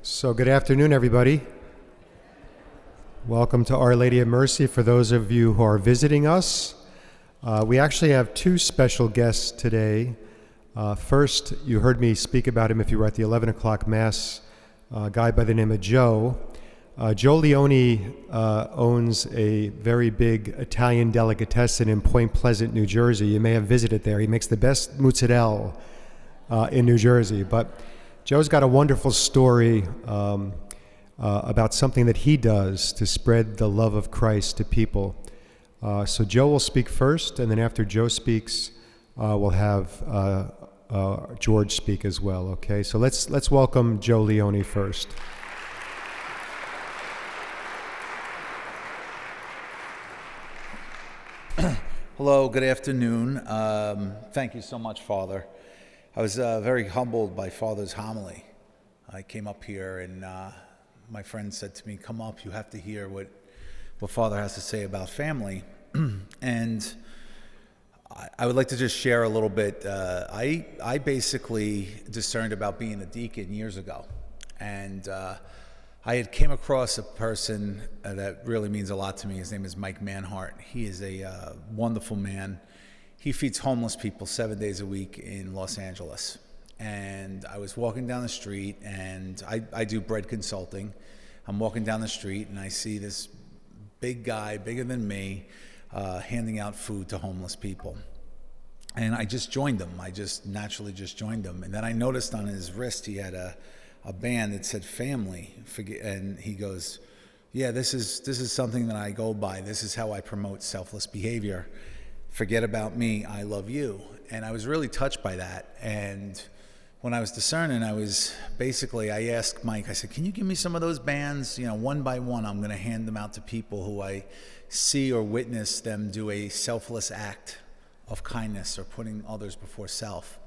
So good afternoon, everybody. Welcome to Our Lady of Mercy for those of you who are visiting us. We actually have two special guests today. First, you heard me speak about him if you were at the 11 o'clock Mass, a guy by the name of Joe. Joe Leone owns a very big Italian delicatessen in Point Pleasant, New Jersey. You may have visited there. He makes the best mozzarella in New Jersey. But Joe's got a wonderful story about something that he does to spread the love of Christ to people. So Joe will speak first, and then after Joe speaks, we'll have George speak as well. Okay, so let's welcome Joe Leone first. Hello, good afternoon. Thank you so much, Father. I was very humbled by Father's homily. I came up here and my friend said to me, come up, you have to hear what Father has to say about family. And I would like to just share a little bit. I basically discerned about being a deacon years ago. And I had came across a person that really means a lot to me. His name is Mike Manhart. He is a wonderful man. He feeds homeless people 7 days a week in Los Angeles. And I was walking down the street, and I do bread consulting. I'm walking down the street, and I see this big guy, bigger than me, handing out food to homeless people. And I just joined him. I just naturally just joined him. And then I noticed on his wrist he had a band that said family. And he goes, yeah, this is something that I go by. This is how I promote selfless behavior. Forget about me, I love you. And I was really touched by that. And when I was discerning, I asked Mike, I said, can you give me some of those bands? You know, one by one, I'm gonna hand them out to people who I see or witness them do a selfless act of kindness or putting others before self.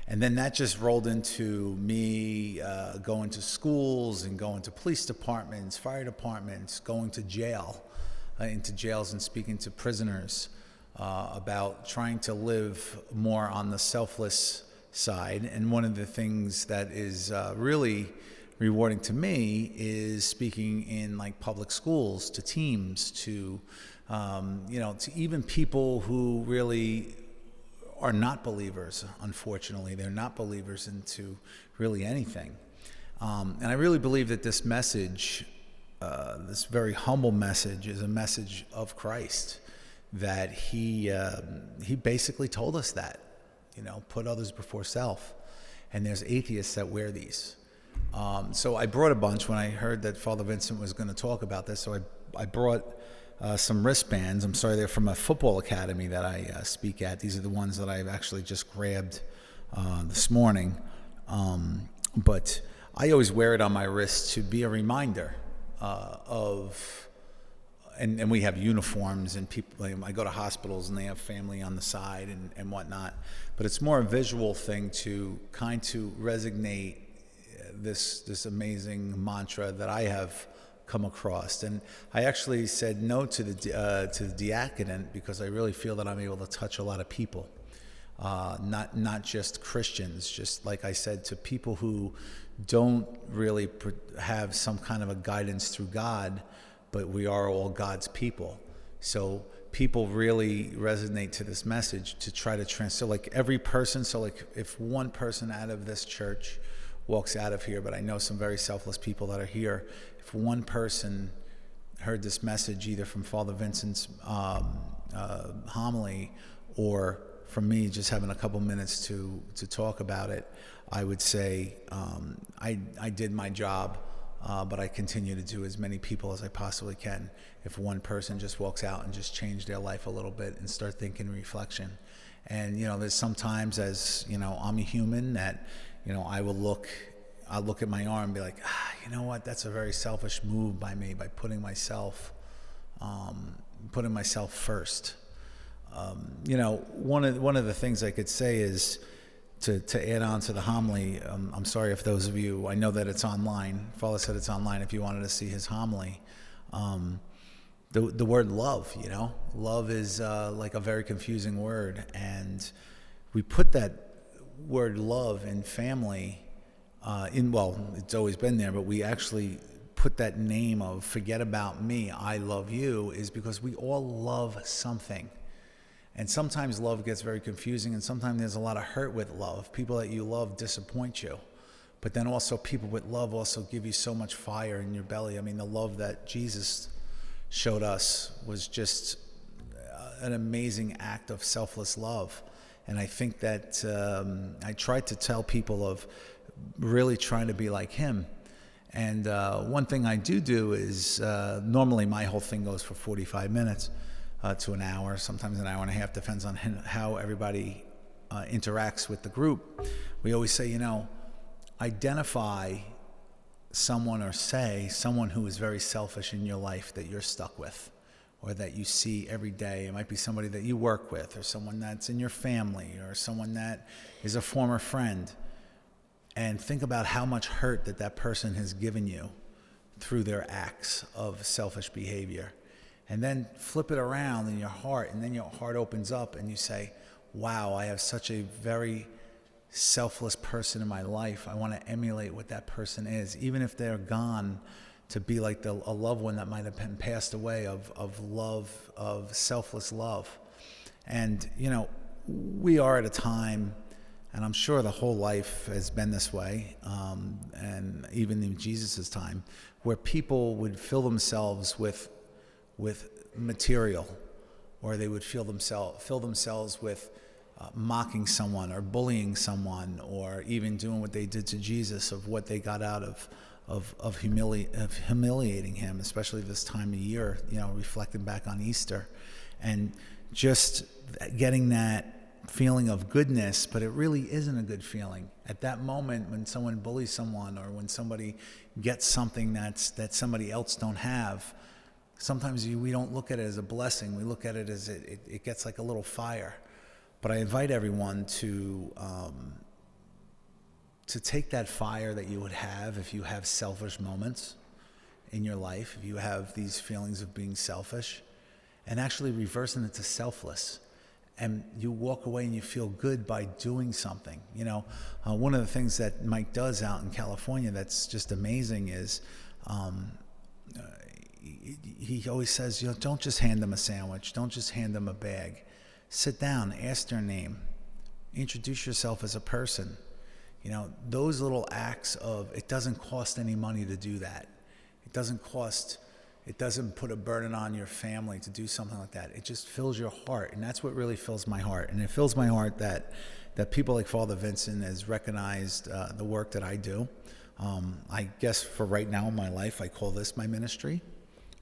And then that just rolled into me going to schools and going to police departments, fire departments, going to into jails and speaking to prisoners about trying to live more on the selfless side. And one of the things that is really rewarding to me is speaking in like public schools to teams, to to even people who really are not believers. Unfortunately, they're not believers into really anything. And I really believe that this message, this very humble message, is a message of Christ. That he basically told us that, put others before self. And there's atheists that wear these. So I brought a bunch when I heard that Father Vincent was going to talk about this. So I brought some wristbands. I'm sorry, they're from a football academy that I speak at. These are the ones that I've actually just grabbed this morning. But I always wear it on my wrist to be a reminder of... And we have uniforms, and people. I go to hospitals, and they have family on the side and whatnot. But it's more a visual thing to kind to resonate this amazing mantra that I have come across. And I actually said no to the diaconate because I really feel that I'm able to touch a lot of people, not just Christians. Just like I said, to people who don't really have some kind of a guidance through God. But we are all God's people. So people really resonate to this message to try to transfer, like every person. So like if one person out of this church walks out of here, but I know some very selfless people that are here, if one person heard this message either from Father Vincent's homily or from me just having a couple minutes to talk about it, I would say I did my job. But I continue to do as many people as I possibly can. If one person just walks out and just change their life a little bit and start thinking reflection. And, there's sometimes as, I'm a human that, I'll look at my arm and be like, you know what, that's a very selfish move by me by putting myself first. One of the things I could say is, to add on to the homily, I'm sorry if those of you, I know that it's online. Father said it's online if you wanted to see his homily. The word love, love is like a very confusing word. And we put that word love in family well, it's always been there, but we actually put that name of forget about me, I love you, is because we all love something. And sometimes love gets very confusing, and sometimes there's a lot of hurt with love. People that you love disappoint you. But then also people with love also give you so much fire in your belly. I mean, the love that Jesus showed us was just an amazing act of selfless love. And I think that I tried to tell people of really trying to be like him. And one thing I do is normally my whole thing goes for 45 minutes to an hour, sometimes an hour and a half, depends on how everybody interacts with the group. We always say, identify someone or say someone who is very selfish in your life that you're stuck with or that you see every day. It might be somebody that you work with or someone that's in your family or someone that is a former friend. And think about how much hurt that person has given you through their acts of selfish behavior. And then flip it around in your heart, and then your heart opens up and you say, wow, I have such a very selfless person in my life. I want to emulate what that person is, even if they're gone, to be like a loved one that might have been passed away of love, of selfless love. And, we are at a time, and I'm sure the whole life has been this way, and even in Jesus' time, where people would fill themselves with material, or they would fill themselves with mocking someone or bullying someone, or even doing what they did to Jesus, of what they got out of humiliating him, especially this time of year, reflecting back on Easter, and just getting that feeling of goodness, but it really isn't a good feeling. At that moment when someone bullies someone, or when somebody gets something that somebody else don't have, sometimes we don't look at it as a blessing. We look at it as it gets like a little fire. But I invite everyone to take that fire that you would have if you have selfish moments in your life, if you have these feelings of being selfish, and actually reversing it to selfless. And you walk away and you feel good by doing something. One of the things that Mike does out in California that's just amazing is he always says, don't just hand them a sandwich. Don't just hand them a bag. Sit down, ask their name, introduce yourself as a person. Those little acts of, it doesn't cost any money to do that. It doesn't put a burden on your family to do something like that. It just fills your heart, and that's what really fills my heart. And it fills my heart that people like Father Vincent has recognized the work that I do. I guess for right now in my life, I call this my ministry,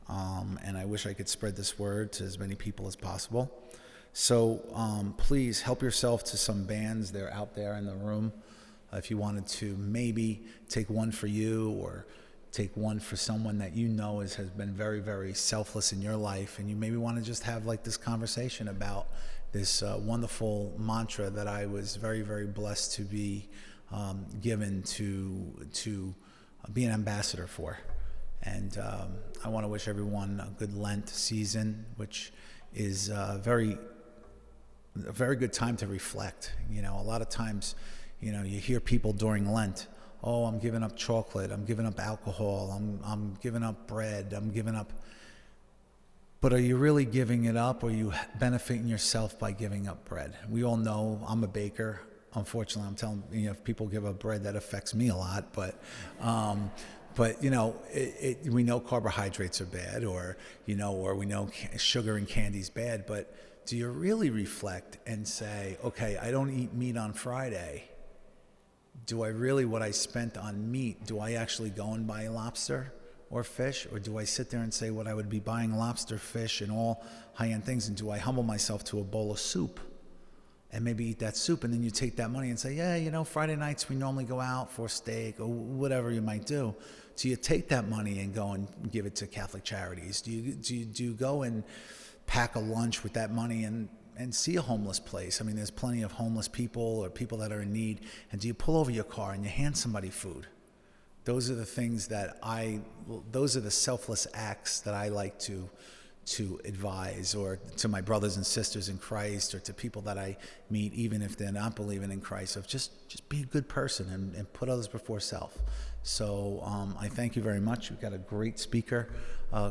and I wish I could spread this word to as many people as possible. So please help yourself to some bands. They're out there in the room. If you wanted to maybe take one for you, or take one for someone that has been very, very selfless in your life, and you maybe want to just have like this conversation about this wonderful mantra that I was very, very blessed to be given to be an ambassador for. And I want to wish everyone a good Lent season, which is a very good time to reflect. A lot of times, you hear people during Lent, oh, I'm giving up chocolate, I'm giving up alcohol, I'm giving up bread, I'm giving up. But are you really giving it up, or are you benefiting yourself by giving up bread? We all know, I'm a baker. Unfortunately, I'm telling if people give up bread, that affects me a lot. But we know carbohydrates are bad, or we know sugar and candy's bad. But do you really reflect and say, okay, I don't eat meat on Friday. Do I really, what I spent on meat, do I actually go and buy lobster or fish? Or do I sit there and say what I would be buying lobster, fish, and all high-end things, and do I humble myself to a bowl of soup and maybe eat that soup? And then you take that money and say, yeah, Friday nights we normally go out for steak or whatever you might do. Do you take that money and go and give it to Catholic charities? Do you go and pack a lunch with that money and see a homeless place? I mean, there's plenty of homeless people or people that are in need. And do you pull over your car and you hand somebody food? Those are the things those are the selfless acts that I like to to advise, or to my brothers and sisters in Christ, or to people that I meet, even if they're not believing in Christ, of just be a good person and put others before self. So I thank you very much. We've got a great speaker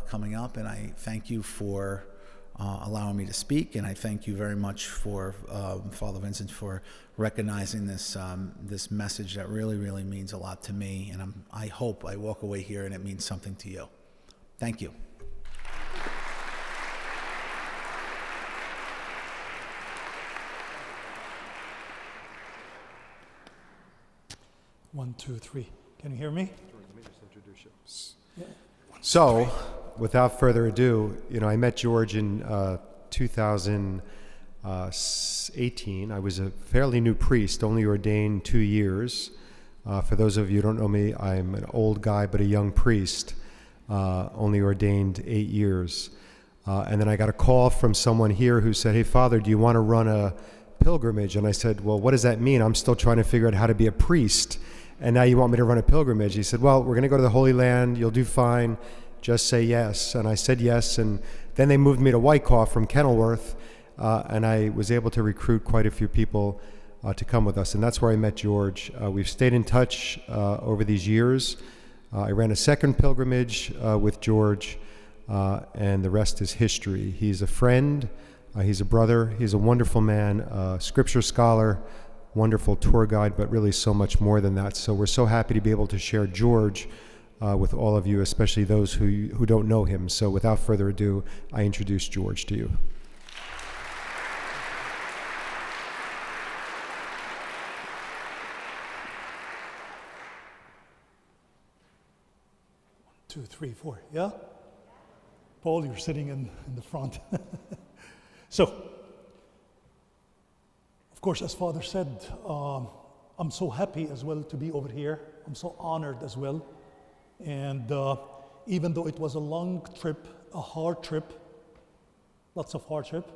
coming up, and I thank you for allowing me to speak, and I thank you very much for Father Vincent for recognizing this this message that really, really means a lot to me, and I hope I walk away here and it means something to you. Thank you. One, two, three. Can you hear me? So, without further ado, I met George in 2018. I was a fairly new priest, only ordained 2 years. For those of you who don't know me, I'm an old guy but a young priest, only ordained 8 years. And then I got a call from someone here who said, "Hey, Father, do you want to run a pilgrimage?" And I said, "Well, what does that mean? I'm still trying to figure out how to be a priest. And now you want me to run a pilgrimage?" He said, "Well, we're going to go to the Holy Land. You'll do fine. Just say yes." And I said yes. And then they moved me to Wyckoff from Kenilworth. And I was able to recruit quite a few people to come with us. And that's where I met George. We've stayed in touch over these years. I ran a second pilgrimage with George, and the rest is history. He's a friend. He's a brother. He's a wonderful man, scripture scholar, wonderful tour guide, but really so much more than that. So we're so happy to be able to share George with all of you, especially those who don't know him. So without further ado, I introduce George to you. Two, three, four. Yeah? Paul, you're sitting in the front. So, of course, as Father said, I'm so happy as well to be over here. I'm so honored as well. And even though it was a long trip, a hard trip, lots of hardship,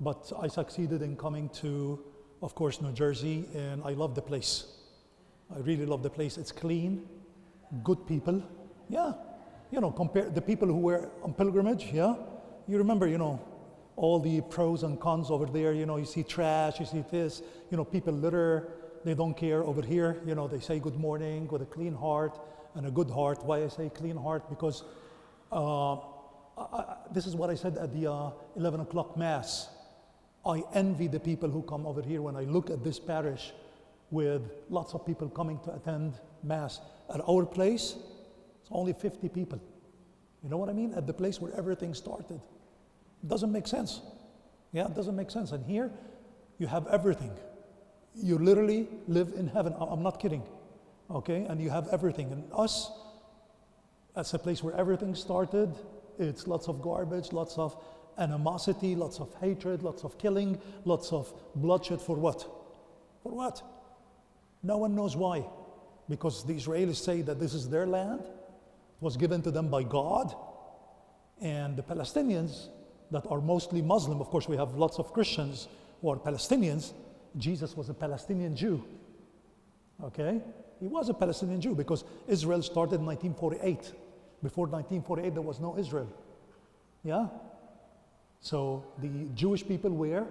but I succeeded in coming to, of course, New Jersey, and I love the place. I really love the place. It's clean, good people. Yeah, compare the people who were on pilgrimage, yeah? You remember, all the pros and cons over there, you see trash, you see this, people litter, they don't care. Over here, they say good morning with a clean heart and a good heart. Why I say clean heart? Because this is what I said at the 11 o'clock Mass. I envy the people who come over here when I look at this parish with lots of people coming to attend Mass. At our place, it's only 50 people. You know what I mean? At the place where everything started. It doesn't make sense. Yeah, it doesn't make sense. And here, you have everything. You literally live in heaven. I'm not kidding. Okay? And you have everything. And us, that's a place where everything started. It's lots of garbage, lots of animosity, lots of hatred, lots of killing, lots of bloodshed. For what? For what? No one knows why. Because the Israelis say that this is their land. It was given to them by God. And the Palestinians that are mostly Muslim, of course we have lots of Christians who are Palestinians. Jesus was a Palestinian Jew. Okay? He was a Palestinian Jew because Israel started in 1948. Before 1948 there was no Israel. Yeah? So the Jewish people were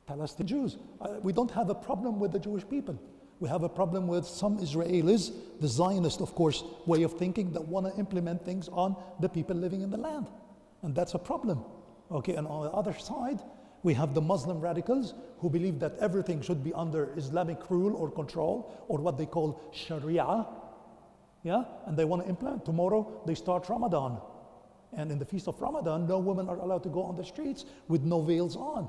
Palestinian Jews. We don't have a problem with the Jewish people. We have a problem with some Israelis, the Zionist, of course, way of thinking that want to implement things on the people living in the land. And that's a problem. Okay, and on the other side, we have the Muslim radicals who believe that everything should be under Islamic rule or control, or what they call Sharia. Yeah, and they want to implement. Tomorrow, they start Ramadan. And in the Feast of Ramadan, no women are allowed to go on the streets with no veils on,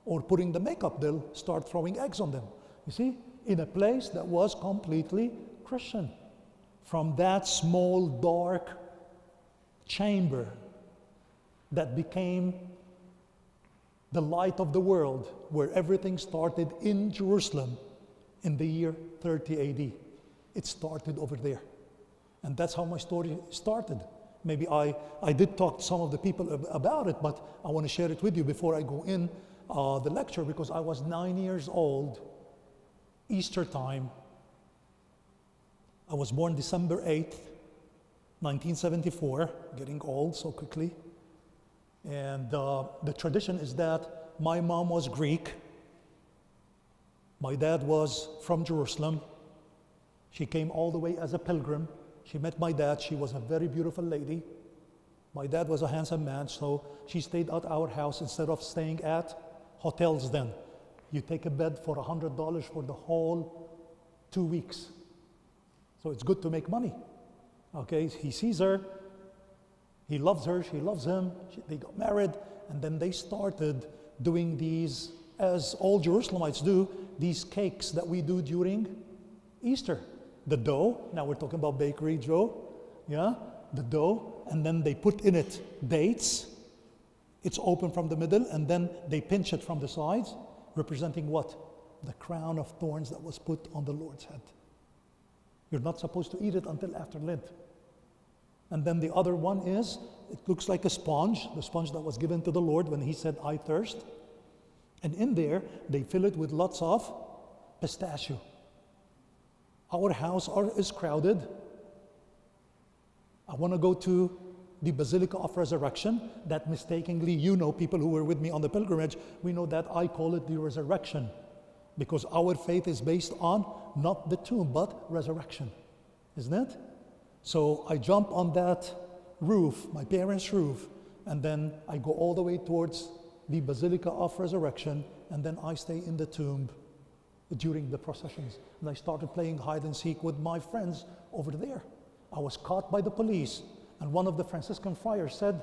or putting the makeup. They'll start throwing eggs on them. You see? In a place that was completely Christian. From that small, dark chamber that became the light of the world, where everything started in Jerusalem in the year 30 AD. It started over there. And that's how my story started. Maybe I did talk to some of the people about it, but I want to share it with you before I go in the lecture, because I was 9 years old, Easter time. I was born December 8th, 1974, getting old so quickly. And the tradition is that my mom was Greek. My dad was from Jerusalem. She came all the way as a pilgrim. She met my dad. She was a very beautiful lady. My dad was a handsome man, so she stayed at our house instead of staying at hotels then. You take a bed for $100 for the whole 2 weeks. So it's good to make money. Okay, he sees her, he loves her, she loves him, they got married, and then they started doing these, as all Jerusalemites do, these cakes that we do during Easter. The dough, now we're talking about bakery dough, yeah, the dough, and then they put in it dates. It's open from the middle, and then they pinch it from the sides, representing what? The crown of thorns that was put on the Lord's head. You're not supposed to eat it until after Lent. And then the other one is, it looks like a sponge, the sponge that was given to the Lord when he said, I thirst. And in there, they fill it with lots of pistachio. Our house is crowded. I want to go to the Basilica of Resurrection, that mistakenly, you know, people who were with me on the pilgrimage, we know that I call it the resurrection, because our faith is based on not the tomb, but resurrection, isn't it? So I jump on that roof, my parents' roof, and then I go all the way towards the Basilica of Resurrection, and then I stay in the tomb during the processions. And I started playing hide and seek with my friends over there. I was caught by the police, and one of the Franciscan friars said,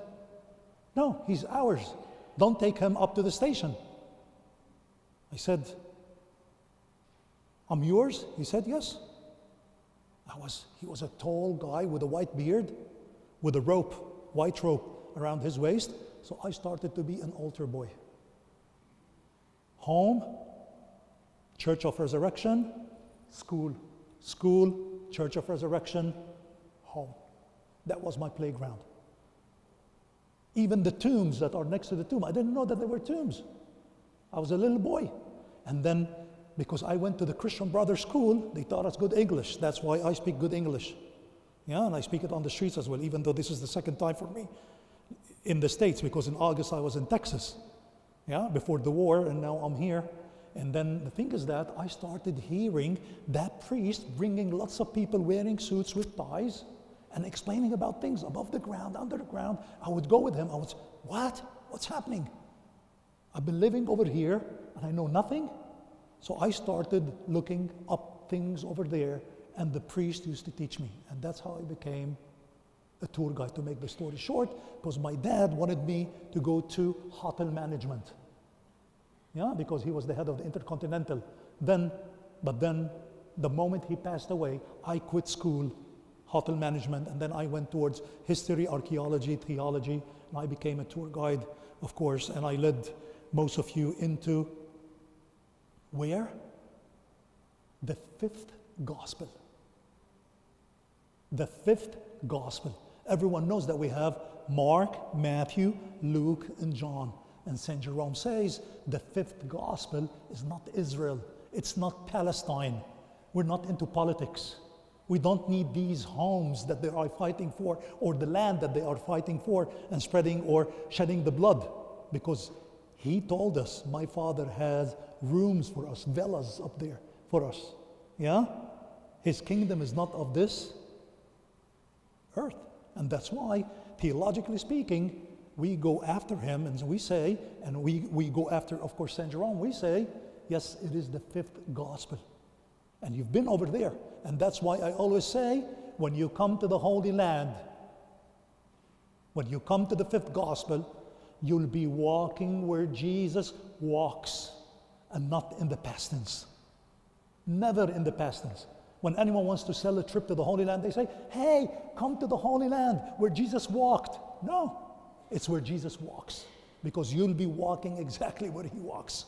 no, he's ours. Don't take him up to the station. I said, I'm yours? He said, yes. He was a tall guy with a white beard, with a rope, white rope around his waist. So I started to be an altar boy. Home, Church of Resurrection, school, Church of Resurrection, home. That was my playground. Even the tombs that are next to the tomb, I didn't know that they were tombs. I was a little boy. And then, because I went to the Christian Brothers School, they taught us good English. That's why I speak good English. Yeah, and I speak it on the streets as well, even though this is the second time for me in the States, because in August I was in Texas, yeah, before the war, and now I'm here. And then the thing is that I started hearing that priest bringing lots of people wearing suits with ties and explaining about things above the ground, under the ground. I would go with him. I would say, what? What's happening? I've been living over here and I know nothing. So I started looking up things over there, and the priest used to teach me. And that's how I became a tour guide, to make the story short, because my dad wanted me to go to hotel management. Yeah, because he was the head of the Intercontinental. But then the moment he passed away, I quit school, hotel management, and then I went towards history, archaeology, theology, and I became a tour guide, of course, and I led most of you into where? The fifth gospel. The fifth gospel. Everyone knows that we have Mark, Matthew, Luke, and John. And St. Jerome says the fifth gospel is not Israel. It's not Palestine. We're not into politics. We don't need these homes that they are fighting for, or the land that they are fighting for and spreading or shedding the blood. Because he told us, my Father has rooms for us, villas up there for us. Yeah? His kingdom is not of this earth. And that's why, theologically speaking, we go after him, and we say, and we go after, of course, St. Jerome, we say, yes, it is the fifth gospel. And you've been over there. And that's why I always say, when you come to the Holy Land, when you come to the fifth gospel, you'll be walking where Jesus walks, and not in the past tense. Never in the past tense. When anyone wants to sell a trip to the Holy Land, they say, hey, come to the Holy Land where Jesus walked. No, it's where Jesus walks, because you'll be walking exactly where he walks.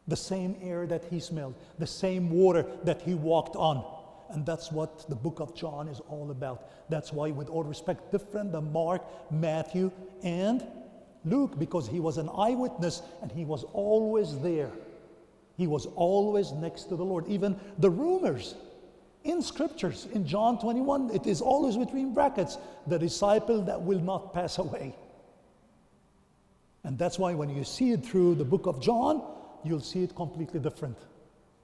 The same air that he smelled, the same water that he walked on. And that's what the book of John is all about. That's why, with all respect, different than Mark, Matthew, and Luke, because he was an eyewitness and he was always there. He was always next to the Lord. Even the rumors in scriptures, in John 21, it is always between brackets, the disciple that will not pass away. And that's why when you see it through the book of John, you'll see it completely different.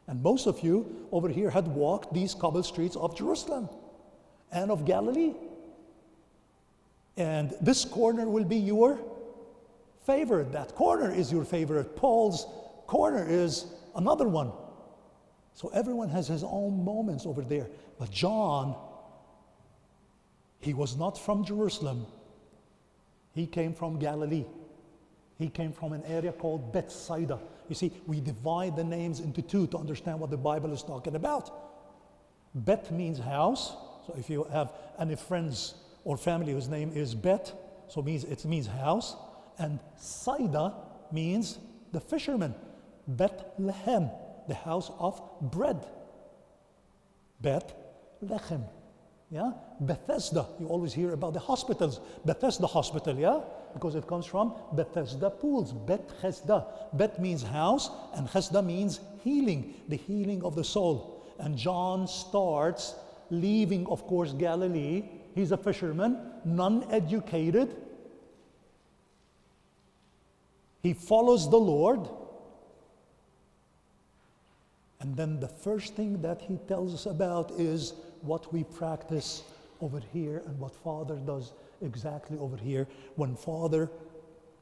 And most of you over here had walked these cobble streets of Jerusalem and of Galilee. And this corner will be your favorite. That corner is your favorite. Paul's corner is another one. So everyone has his own moments over there. But John, he was not from Jerusalem. He came from Galilee. He came from an area called Bethsaida. You see, we divide the names into two to understand what the Bible is talking about. Beth means house. So if you have any friends or family whose name is Beth, so it means house. And Saida means the fisherman. Bethlehem, the house of bread. Bethlehem. Yeah? Bethesda. You always hear about the hospitals. Bethesda Hospital, yeah? Because it comes from Bethesda pools. Bethesda. Beth means house, and Hesda means healing, the healing of the soul. And John starts leaving, of course, Galilee. He's a fisherman, non-educated. He follows the Lord. And then the first thing that he tells us about is what we practice over here and what Father does exactly over here. When Father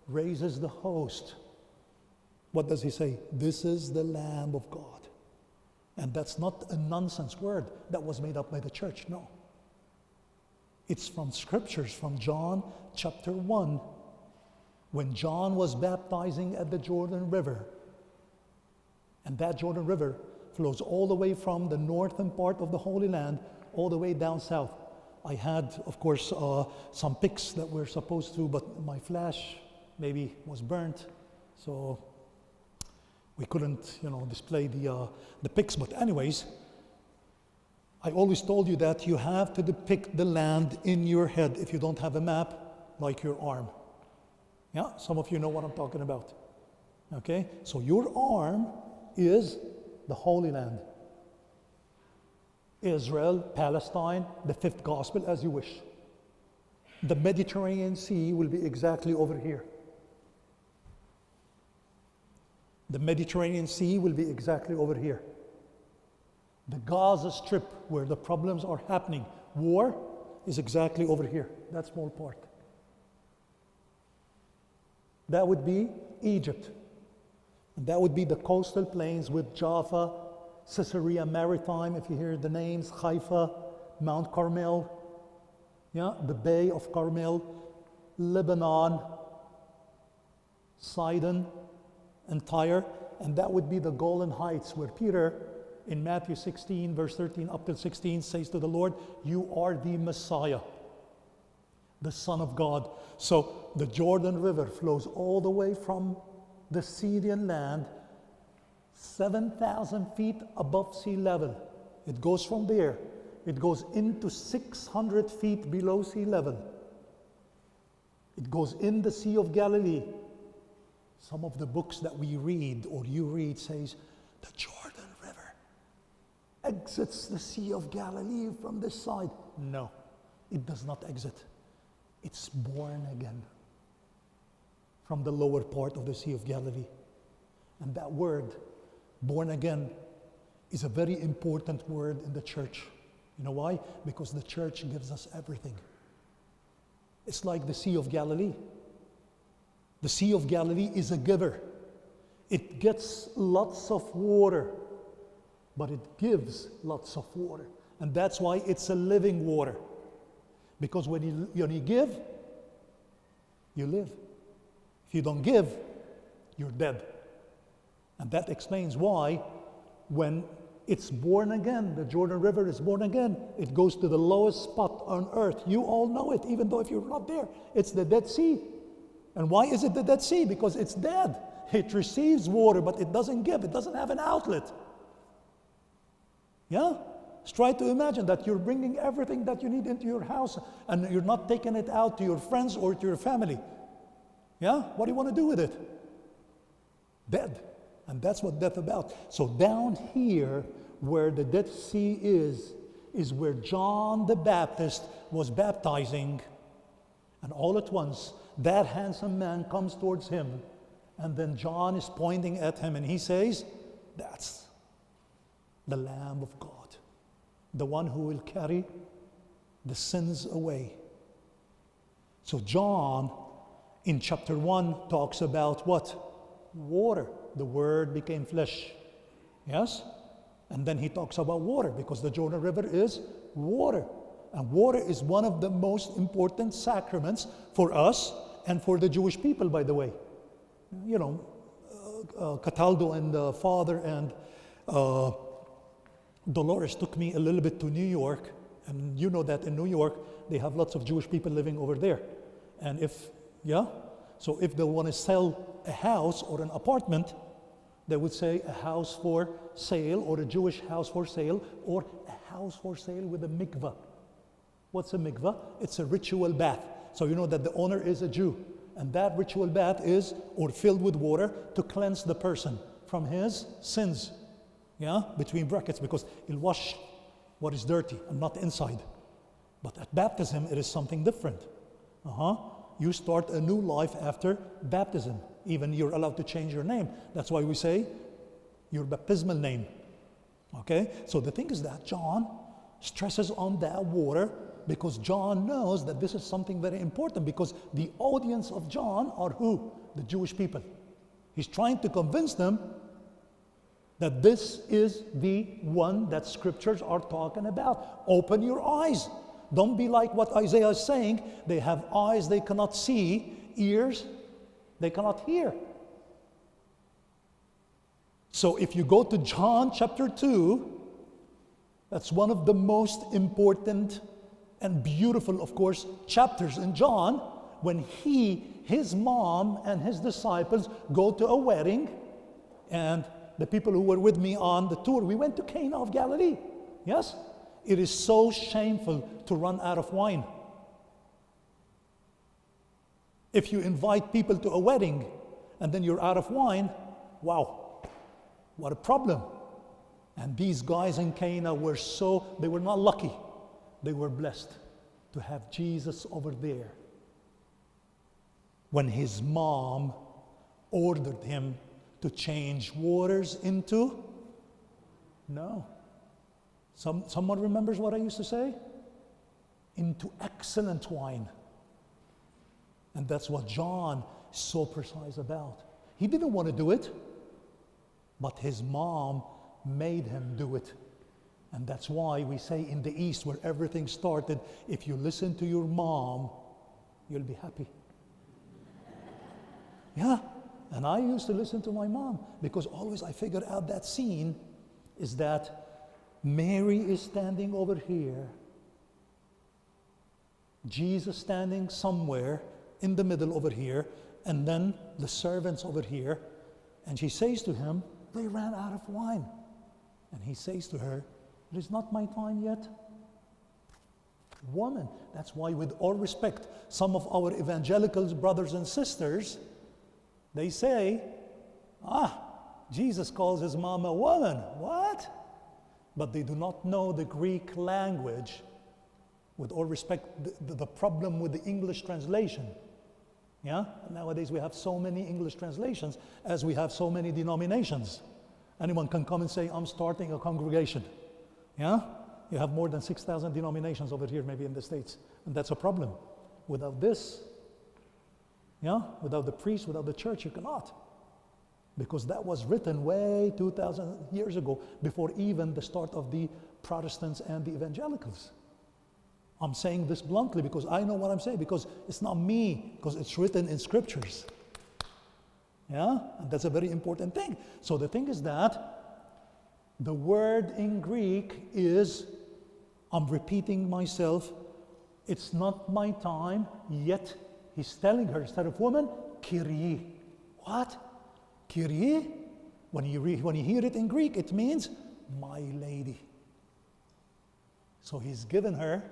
raises the host, what does he say? This is the Lamb of God. And that's not a nonsense word that was made up by the church, no. It's from scriptures, from John chapter 1. When John was baptizing at the Jordan River, and that Jordan River flows all the way from the northern part of the Holy Land all the way down south. I had, of course, some pics that were supposed to, but my flash maybe was burnt, so we couldn't, display the pics. But anyways, I always told you that you have to depict the land in your head if you don't have a map, like your arm. Yeah, some of you know what I'm talking about. Okay, so your arm is the Holy Land. Israel, Palestine, the fifth gospel, as you wish. The Mediterranean Sea will be exactly over here. The Mediterranean Sea will be exactly over here. The Gaza Strip, where the problems are happening, war, is exactly over here, that small part. That would be Egypt. And that would be the coastal plains with Jaffa, Caesarea Maritime, if you hear the names, Haifa, Mount Carmel, the Bay of Carmel, Lebanon, Sidon, and Tyre. And that would be the Golan Heights, where Peter, in Matthew 16, verse 13 up till 16, says to the Lord, "You are the Messiah, the Son of God." So the Jordan River flows all the way from the Syrian land, 7,000 feet above sea level. It goes from there. It goes into 600 feet below sea level. It goes in the Sea of Galilee. Some of the books that we read, or you read, says the Jordan River exits the Sea of Galilee from this side. No, it does not exit. It's born again from the lower part of the Sea of Galilee. And that word, born again, is a very important word in the church. You know why? Because the church gives us everything. It's like the Sea of Galilee. The Sea of Galilee is a giver. It gets lots of water, but it gives lots of water. And that's why it's a living water. Because when you give, you live. If you don't give, you're dead. And that explains why when it's born again, the Jordan River is born again, it goes to the lowest spot on earth. You all know it, even though if you're not there. It's the Dead Sea. And why is it the Dead Sea? Because it's dead. It receives water, but it doesn't give. It doesn't have an outlet. Yeah? Just try to imagine that you're bringing everything that you need into your house and you're not taking it out to your friends or to your family. Yeah? What do you want to do with it? Dead. And that's what death about. So down here, where the Dead Sea is where John the Baptist was baptizing. And all at once, that handsome man comes towards him, and then John is pointing at him and he says, that's the Lamb of God, the one who will carry the sins away. So John in chapter 1 talks about what? Water. The Word became flesh. Yes? And then he talks about water, because the Jordan River is water. And water is one of the most important sacraments for us and for the Jewish people, by the way. You know, Cataldo and Father and Dolores took me a little bit to New York. And you know that in New York, they have lots of Jewish people living over there. And so if they want to sell a house or an apartment, they would say a house for sale, or a Jewish house for sale, or a house for sale with a mikveh. What's a mikveh? It's a ritual bath. So you know that the owner is a Jew. And that ritual bath is, or filled with water, to cleanse the person from his sins. Yeah? Between brackets, because it'll wash what is dirty and not inside. But at baptism, it is something different. You start a new life after baptism. Even you're allowed to change your name. That's why we say your baptismal name. Okay? So the thing is that John stresses on that water, because John knows that this is something very important, because the audience of John are who? The Jewish people. He's trying to convince them that this is the one that scriptures are talking about. Open your eyes. Don't be like what Isaiah is saying. They have eyes they cannot see, ears they cannot hear. So if you go to John chapter 2, that's one of the most important and beautiful, of course, chapters in John, when his mom and his disciples go to a wedding. And the people who were with me on the tour, we went to Cana of Galilee. Yes? It is so shameful to run out of wine. If you invite people to a wedding and then you're out of wine, wow, what a problem. And these guys in Cana they were not lucky. They were blessed to have Jesus over there. When his mom ordered him to change waters into, no. Someone remembers what I used to say? Into excellent wine. And that's what John is so precise about. He didn't want to do it, but his mom made him do it. And that's why we say in the East, where everything started, if you listen to your mom, you'll be happy. Yeah, and I used to listen to my mom, because always I figured out that scene is that Mary is standing over here, Jesus standing somewhere in the middle over here, and then the servants over here, and she says to him, they ran out of wine. And he says to her, it is not my time yet. Woman, that's why, with all respect, some of our evangelicals, brothers and sisters, they say, Jesus calls his mom a woman. What? But they do not know the Greek language. With all respect, the problem with the English translation. Yeah? Nowadays we have so many English translations as we have so many denominations. Anyone can come and say, I'm starting a congregation. Yeah? You have more than 6,000 denominations over here, maybe in the States. And that's a problem. Without this, without the priest, without the church, you cannot. Because that was written way 2,000 years ago, before even the start of the Protestants and the evangelicals. I'm saying this bluntly because I know what I'm saying, because it's not me, because it's written in scriptures. Yeah? And that's a very important thing. So the thing is that the word in Greek is, I'm repeating myself, it's not my time yet. He's telling her, instead of woman, Kyrie. What? Kyrie? When you hear it in Greek, it means my lady. So he's given her,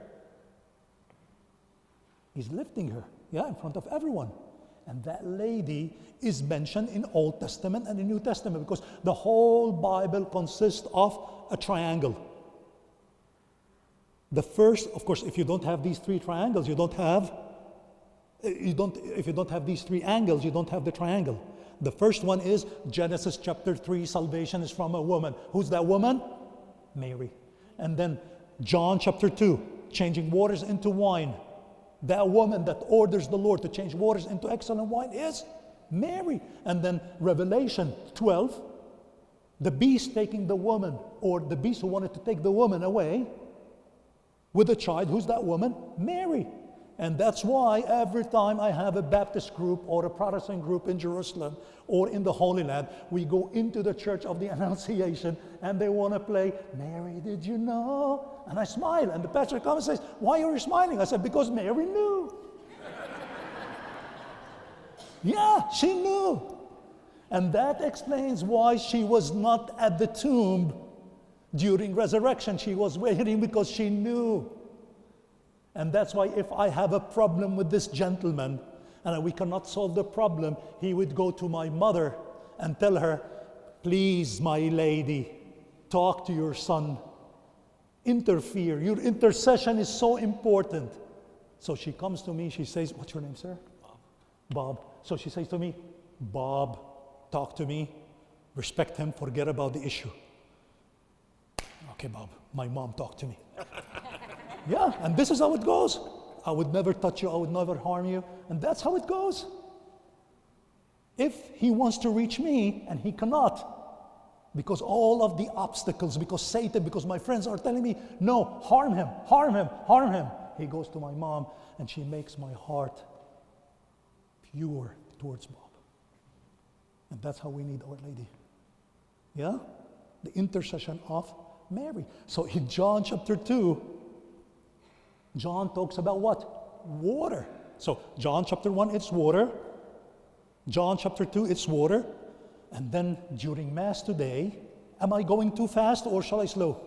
he's lifting her, in front of everyone. And that lady is mentioned in Old Testament and in New Testament, because the whole Bible consists of a triangle. The first, of course, if you don't have these three triangles, you don't have If you don't have these three angles, you don't have the triangle. The first one is Genesis chapter 3, salvation is from a woman. Who's that woman? Mary. And then John chapter 2, changing waters into wine. That woman that orders the Lord to change waters into excellent wine is Mary. And then Revelation 12, the beast taking the woman, or the beast who wanted to take the woman away with a child. Who's that woman? Mary. And that's why every time I have a Baptist group or a Protestant group in Jerusalem or in the Holy Land, we go into the Church of the Annunciation and they want to play, Mary, did you know? And I smile, and the pastor comes and says, why are you smiling? I said, because Mary knew. Yeah, she knew. And that explains why she was not at the tomb during resurrection. She was waiting because she knew. And that's why if I have a problem with this gentleman and we cannot solve the problem, he would go to my mother and tell her, please, my lady, talk to your son. Interfere. Your intercession is so important. So she comes to me, she says, what's your name, sir? Bob. So she says to me, Bob, talk to me. Respect him, forget about the issue. Okay, Bob, my mom talked to me. Yeah, and this is how it goes. I would never touch you, I would never harm you, and that's how it goes. If he wants to reach me, and he cannot, because all of the obstacles, because Satan, because my friends are telling me, no, harm him, harm him, harm him. He goes to my mom, and she makes my heart pure towards Bob. And that's how we need Our Lady. Yeah? The intercession of Mary. So in John chapter 2, John talks about what? Water. So John chapter 1, it's water. John chapter 2, it's water. And then during Mass today, am I going too fast or shall I slow?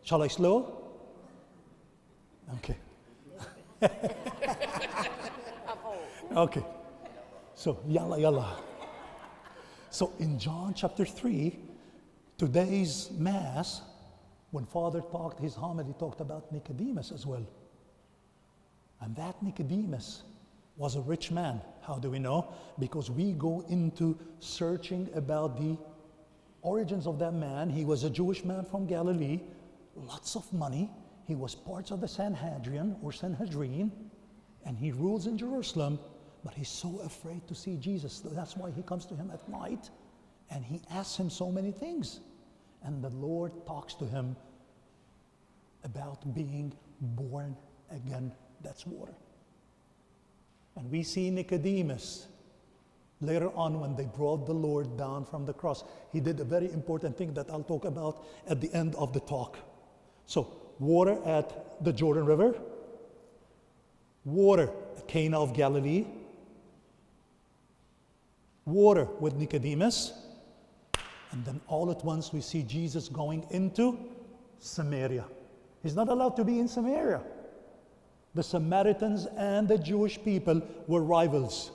Shall I slow? Okay. Okay. So, yalla, yalla. So in John chapter 3, today's Mass, when Father talked his homily, he talked about Nicodemus as well. And that Nicodemus was a rich man. How do we know? Because we go into searching about the origins of that man. He was a Jewish man from Galilee, lots of money. He was part of the Sanhedrin or Sanhedrin, and he rules in Jerusalem, but he's so afraid to see Jesus. That's why he comes to him at night, and he asks him so many things. And the Lord talks to him about being born again. That's water. And we see Nicodemus later on when they brought the Lord down from the cross. He did a very important thing that I'll talk about at the end of the talk. So, water at the Jordan River, water at Cana of Galilee, water with Nicodemus, and then all at once we see Jesus going into Samaria. He's not allowed to be in Samaria. The Samaritans and the Jewish people were rivals.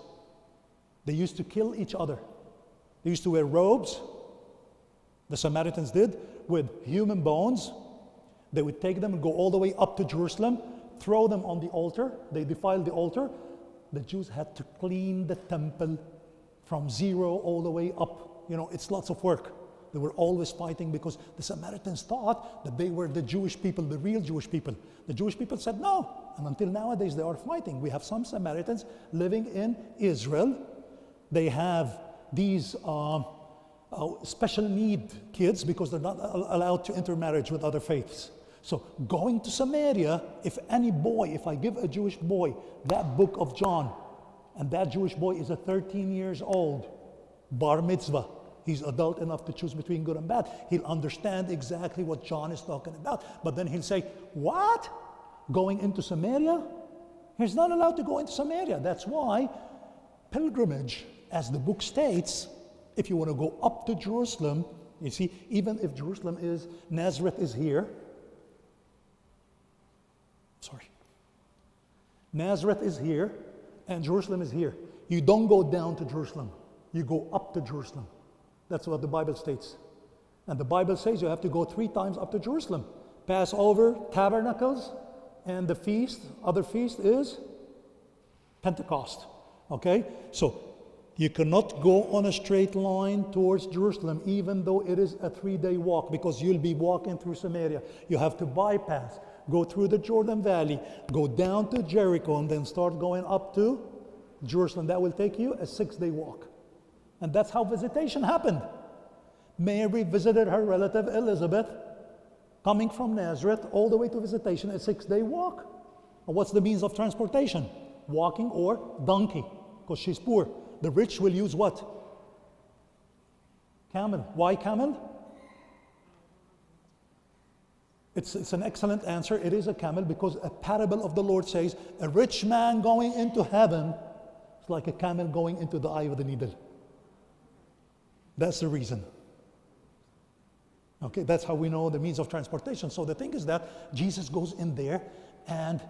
They used to kill each other. They used to wear robes, the Samaritans did, with human bones. They would take them and go all the way up to Jerusalem, throw them on the altar. They defiled the altar. The Jews had to clean the temple from zero all the way up. You know, it's lots of work. They were always fighting because the Samaritans thought that they were the Jewish people, the real Jewish people. The Jewish people said no. And until nowadays, they are fighting. We have some Samaritans living in Israel. They have these special need kids because they're not allowed to intermarriage with other faiths. So going to Samaria, if I give a Jewish boy that book of John, and that Jewish boy is 13 years old, bar mitzvah, he's adult enough to choose between good and bad, he'll understand exactly what John is talking about. But then he'll say, what? Going into Samaria? He's not allowed to go into Samaria. That's why pilgrimage, as the book states, if you want to go up to Jerusalem, you see, even if Jerusalem is, Nazareth is here. Nazareth is here, and Jerusalem is here. You don't go down to Jerusalem. You go up to Jerusalem. That's what the Bible states. And the Bible says you have to go 3 times up to Jerusalem. Passover, Tabernacles, and the feast, other feast is Pentecost. Okay? So you cannot go on a straight line towards Jerusalem, even though it is a 3-day walk, because you'll be walking through Samaria. You have to bypass, go through the Jordan Valley, go down to Jericho, and then start going up to Jerusalem. That will take you a 6-day walk. And that's how visitation happened. Mary visited her relative Elizabeth, coming from Nazareth all the way to visitation, a 6-day walk. And what's the means of transportation? Walking or donkey, because she's poor. The rich will use what? Camel. Why camel? It's an excellent answer. It is a camel, because a parable of the Lord says a rich man going into heaven is like a camel going into the eye of the needle. That's the reason. Okay, that's how we know the means of transportation. So the thing is that Jesus goes in there, and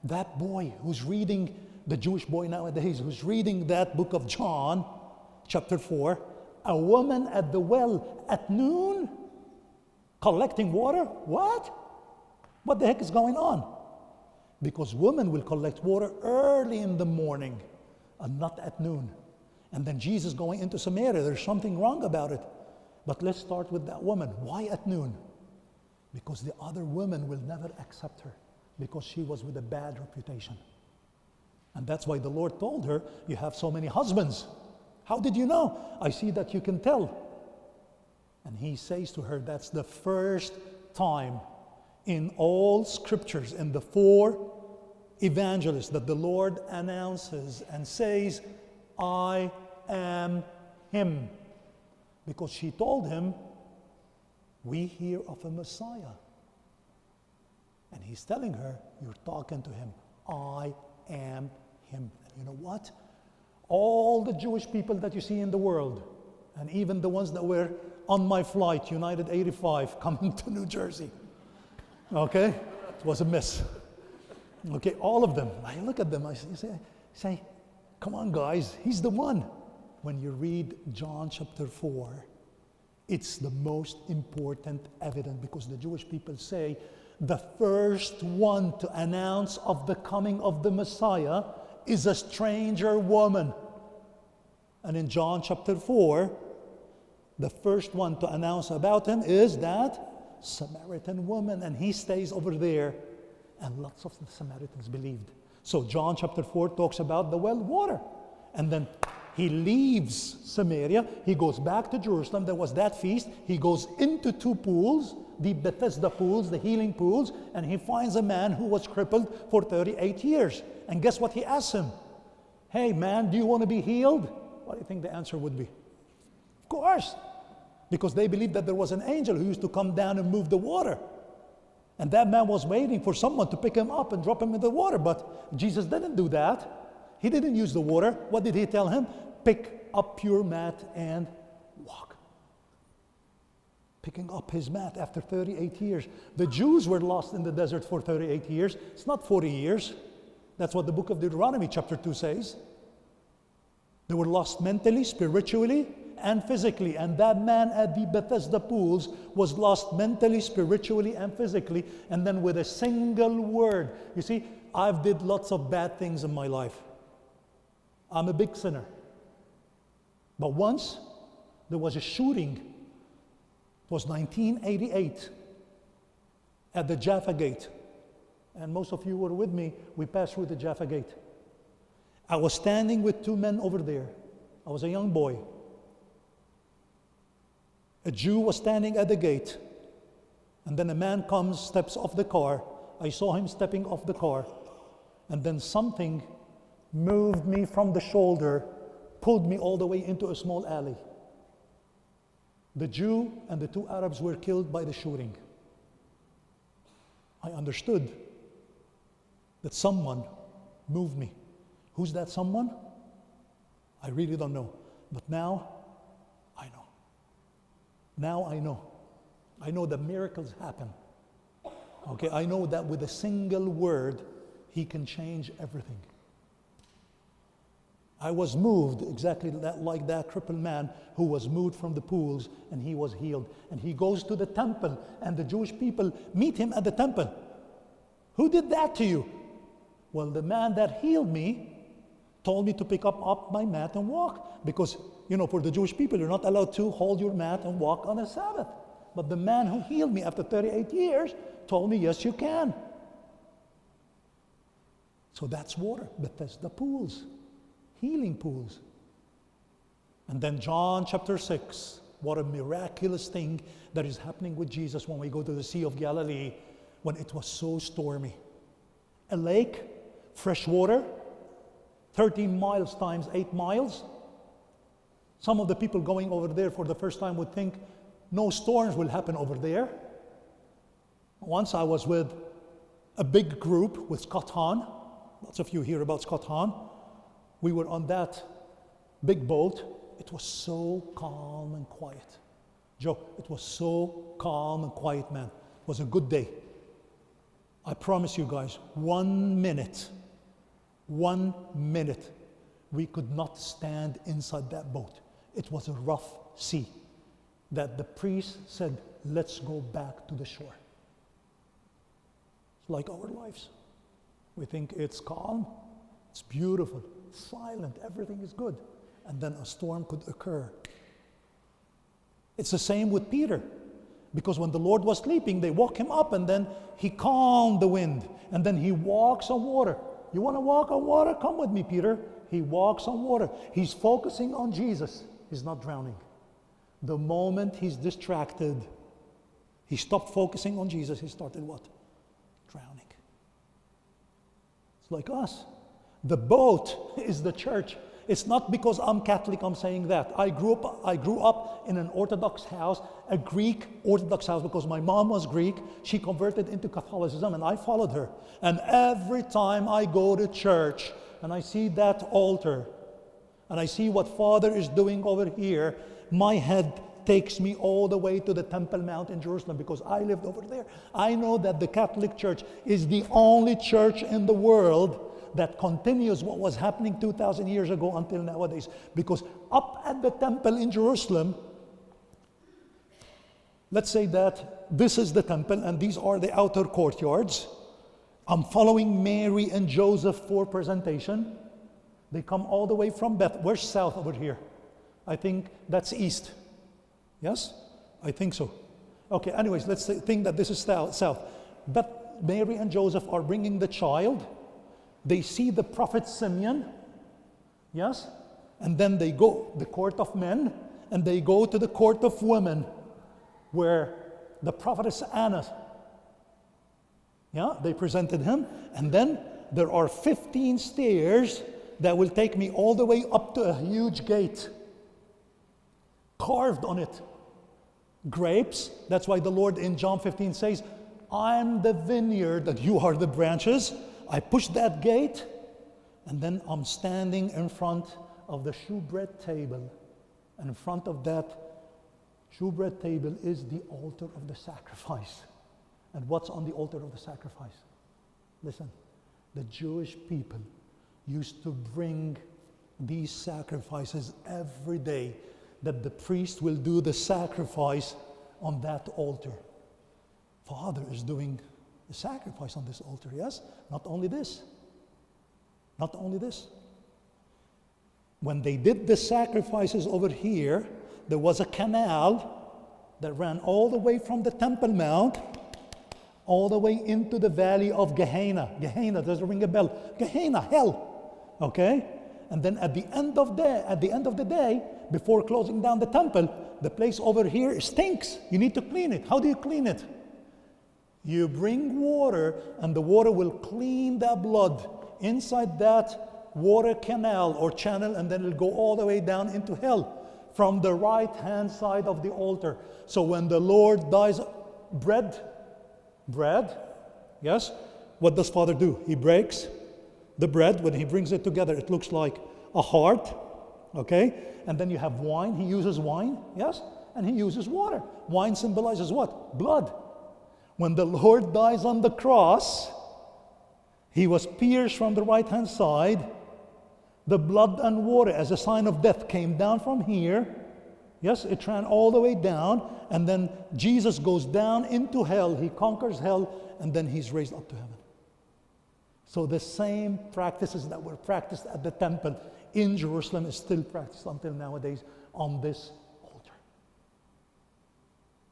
that boy who's reading, the Jewish boy nowadays, who's reading that book of John, chapter 4, a woman at the well at noon collecting water? What? What the heck is going on? Because women will collect water early in the morning and not at noon. And then Jesus going into Samaria, there's something wrong about it. But let's start with that woman. Why at noon? Because the other women will never accept her, because she was with a bad reputation. And that's why the Lord told her, you have so many husbands. How did you know? I see that you can tell. And he says to her, that's the first time in all scriptures, in the 4 evangelists, that the Lord announces and says, I am him. Because she told him, we hear of a Messiah. And he's telling her, you're talking to him. I am him. And you know what? All the Jewish people that you see in the world, and even the ones that were on my flight, United 85, coming to New Jersey. Okay? It was a miss. Okay, all of them. I look at them, I say, come on guys, he's the one. When you read John chapter 4, it's the most important evidence, because the Jewish people say the first one to announce of the coming of the Messiah is a stranger woman. And in John chapter 4, the first one to announce about him is that Samaritan woman, and he stays over there, and lots of the Samaritans believed. So John chapter 4 talks about the well water, and then he leaves Samaria, he goes back to Jerusalem, there was that feast, he goes into 2 pools, the Bethesda pools, the healing pools, and he finds a man who was crippled for 38 years. And guess what he asks him? Hey man, do you want to be healed? What do you think the answer would be? Of course, because they believed that there was an angel who used to come down and move the water. And that man was waiting for someone to pick him up and drop him in the water, but Jesus didn't do that. He didn't use the water. What did he tell him? Pick up your mat and walk. Picking up his mat after 38 years. The Jews were lost in the desert for 38 years. It's not 40 years. That's what the book of Deuteronomy chapter 2 says. They were lost mentally, spiritually, and physically. And that man at the Bethesda pools was lost mentally, spiritually, and physically. And then with a single word. You see, I've did lots of bad things in my life. I'm a big sinner. But once there was a shooting. It was 1988 at the Jaffa Gate. And most of you were with me. We passed through the Jaffa Gate. I was standing with 2 men over there. I was a young boy. A Jew was standing at the gate. And then a man comes, steps off the car. I saw him stepping off the car. And then something moved me from the shoulder, pulled me all the way into a small alley. The Jew and the 2 Arabs were killed by the shooting. I understood that someone moved me. Who's that someone? I really don't know. But now, I know. Now I know. I know that miracles happen. Okay, I know that with a single word, he can change everything. I was moved exactly like that crippled man who was moved from the pools, and he was healed. And he goes to the temple, and the Jewish people meet him at the temple. Who did that to you? Well, the man that healed me told me to pick up my mat and walk. Because, for the Jewish people, you're not allowed to hold your mat and walk on a Sabbath. But the man who healed me after 38 years told me, yes, you can. So that's water. Bethesda pools, healing pools. And then John chapter 6, what a miraculous thing that is happening with Jesus when we go to the Sea of Galilee, when it was so stormy. A lake, fresh water, 13 miles times 8 miles. Some of the people going over there for the first time would think, no storms will happen over there. Once I was with a big group with Scott Hahn. Lots of you hear about Scott Hahn. We were on that big boat. It was so calm and quiet. Joe, it was so calm and quiet, man. It was a good day. I promise you guys, 1 minute, we could not stand inside that boat. It was a rough sea that the priest said, let's go back to the shore. It's like our lives. We think it's calm, it's beautiful, it's silent, everything is good. And then a storm could occur. It's the same with Peter. Because when the Lord was sleeping, they woke him up and then he calmed the wind. And then he walks on water. You want to walk on water? Come with me, Peter. He walks on water. He's focusing on Jesus. He's not drowning. The moment he's distracted, he stopped focusing on Jesus. He started what? Drowning. It's like us. The boat is the church. It's not because I'm Catholic I'm saying that. I grew up in an Orthodox house, a Greek Orthodox house, because my mom was Greek. She converted into Catholicism and I followed her. And every time I go to church and I see that altar and I see what Father is doing over here, my head takes me all the way to the Temple Mount in Jerusalem because I lived over there. I know that the Catholic Church is the only church in the world that continues what was happening 2,000 years ago until nowadays. Because up at the temple in Jerusalem, let's say that this is the temple and these are the outer courtyards. I'm following Mary and Joseph for presentation. They come all the way from Beth. Where's south over here? I think that's east. Yes? I think so. Okay, anyways, let's think that this is south. But Mary and Joseph are bringing the child. They see the prophet Simeon, yes? And then they go the court of men, and they go to the court of women, where the prophetess Anna, they presented him. And then there are 15 stairs that will take me all the way up to a huge gate, carved on it. Grapes, that's why the Lord in John 15 says, I'm the vineyard and you are the branches. I push that gate, and then I'm standing in front of the shewbread table. And in front of that shewbread table is the altar of the sacrifice. And what's on the altar of the sacrifice? Listen, the Jewish people used to bring these sacrifices every day, that the priest will do the sacrifice on that altar. Father is doing the sacrifice on this altar, yes? Not only this. When they did the sacrifices over here, there was a canal that ran all the way from the Temple Mount, all the way into the valley of Gehenna. Gehenna, does it ring a bell? Gehenna, hell. Okay? And then at the end of the day, before closing down the temple, the place over here stinks. You need to clean it. How do you clean it? You bring water, and the water will clean that blood inside that water canal or channel, and then it'll go all the way down into hell from the right-hand side of the altar. So when the Lord dies, bread, yes? What does Father do? He breaks the bread. When he brings it together, it looks like a heart, okay? And then you have wine. He uses wine, yes? And he uses water. Wine symbolizes what? Blood. When the Lord dies on the cross, he was pierced from the right-hand side. The blood and water as a sign of death came down from here. Yes, it ran all the way down. And then Jesus goes down into hell. He conquers hell, and then he's raised up to heaven. So the same practices that were practiced at the temple in Jerusalem is still practiced until nowadays on this altar.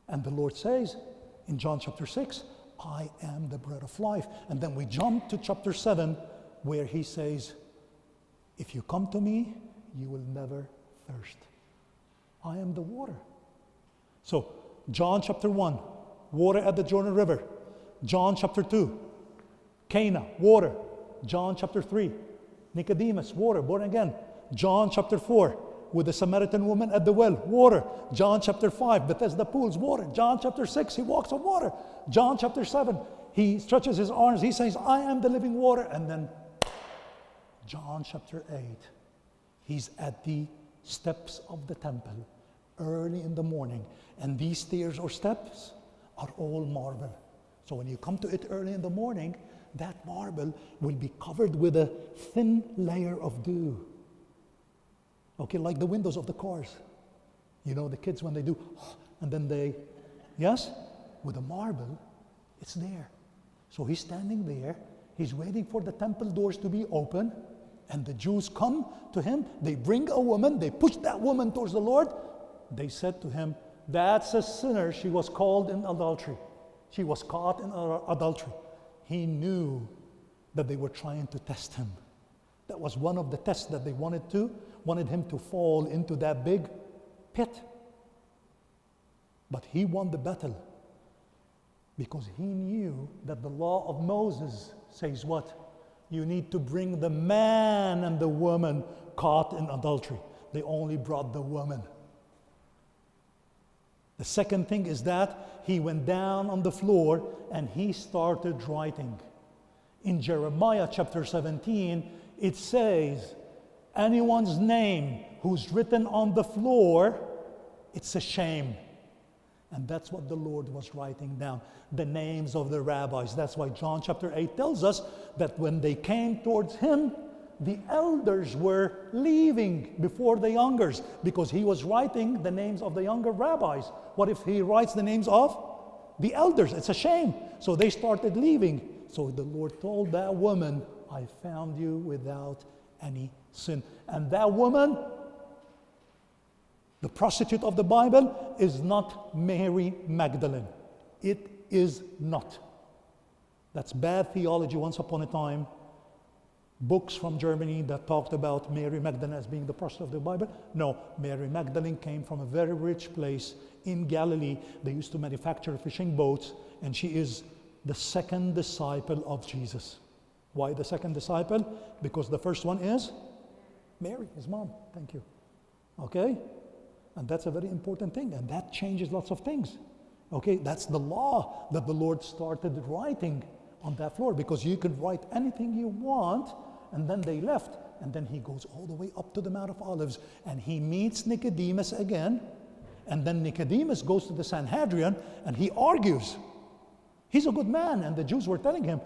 And the Lord says in John chapter 6, I am the bread of life. And then we jump to chapter 7 where he says, if you come to me, you will never thirst. I am the water. So John chapter 1, water at the Jordan River. John chapter 2, Cana, water. John chapter 3, Nicodemus, water, born again. John chapter 4, with the Samaritan woman at the well, water. John chapter 5, Bethesda pools, water. John chapter 6, he walks on water. John chapter 7, he stretches his arms, he says, I am the living water. And then John chapter 8, he's at the steps of the temple early in the morning. And these stairs or steps are all marble. So when you come to it early in the morning, that marble will be covered with a thin layer of dew. Okay, like the windows of the cars. You know, the kids when they do, and then they, yes? With a marble, it's there. So he's standing there, he's waiting for the temple doors to be open, and the Jews come to him, they bring a woman, they push that woman towards the Lord. They said to him, that's a sinner, she was called in adultery. She was caught in adultery. He knew that they were trying to test him. That was one of the tests that they wanted him to fall into that big pit. But he won the battle because he knew that the law of Moses says what? You need to bring the man and the woman caught in adultery. They only brought the woman. The second thing is that he went down on the floor and he started writing. In Jeremiah chapter 17, it says, anyone's name who's written on the floor, it's a shame. And that's what the Lord was writing down, the names of the rabbis. That's why John chapter 8 tells us that when they came towards him, the elders were leaving before the youngers because he was writing the names of the younger rabbis. What if he writes the names of the elders? It's a shame. So they started leaving. So the Lord told that woman, I found you without any sin. And that woman, the prostitute of the Bible, is not Mary Magdalene. It is not. That's bad theology once upon a time. Books from Germany that talked about Mary Magdalene as being the prostitute of the Bible. No, Mary Magdalene came from a very rich place in Galilee. They used to manufacture fishing boats, and she is the second disciple of Jesus. Why the second disciple? Because the first one is Mary, his mom. Thank you. Okay? And that's a very important thing, and that changes lots of things. Okay? That's the law that the Lord started writing on that floor, because you can write anything you want. And then they left, and then he goes all the way up to the Mount of Olives, and he meets Nicodemus again, and then Nicodemus goes to the Sanhedrin, and he argues. He's a good man, and the Jews were telling him,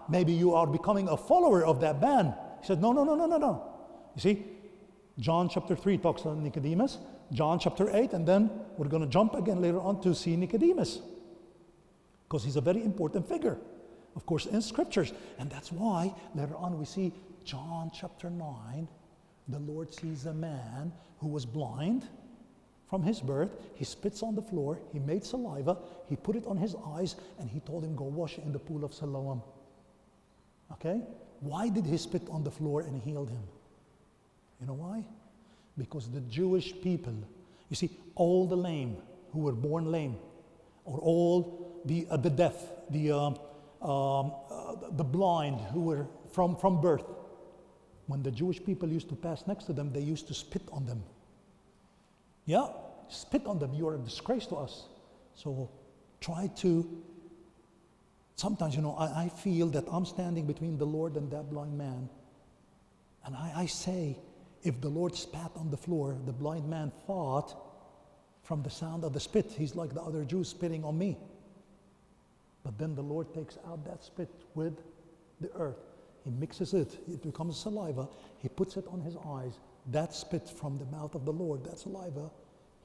maybe you are becoming a follower of that man. He said, no. You see, John chapter 3 talks about Nicodemus, John chapter 8, and then we're going to jump again later on to see Nicodemus, because he's a very important figure, of course, in scriptures. And that's why later on we see John chapter 9, the Lord sees a man who was blind from his birth. He spits on the floor, he made saliva, he put it on his eyes, and he told him, go wash in the pool of Siloam. Okay? Why did he spit on the floor and healed him? You know why? Because the Jewish people, you see, all the lame who were born lame, or all the deaf, the blind who were from birth, when the Jewish people used to pass next to them, they used to spit on them. Yeah, spit on them. You are a disgrace to us. So try to, sometimes, I feel that I'm standing between the Lord and that blind man. And I say, if the Lord spat on the floor, the blind man thought from the sound of the spit, he's like the other Jews spitting on me. But then the Lord takes out that spit with the earth. He mixes it. It becomes saliva. He puts it on his eyes. That spit from the mouth of the Lord, that saliva,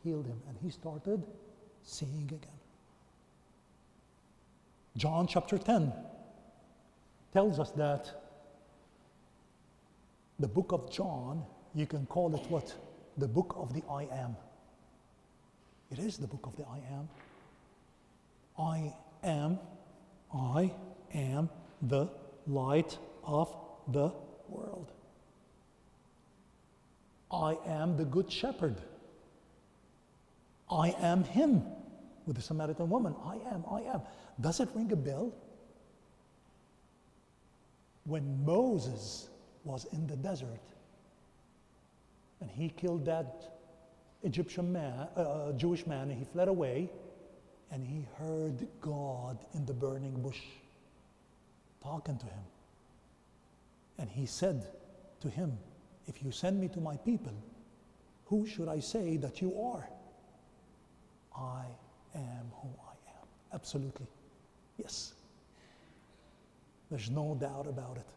healed him. And he started seeing again. John chapter 10. tells us that the book of John, you can call it what? The book of the I am. It is the book of the I am. I am the light of the world. I am the good shepherd. I am him with the Samaritan woman. I am. Does it ring a bell? When Moses was in the desert and he killed that Egyptian man, Jewish man, and he fled away, and he heard God in the burning bush talking to him. And he said to him, if you send me to my people, who should I say that you are? I am who I am. Absolutely. Yes. There's no doubt about it.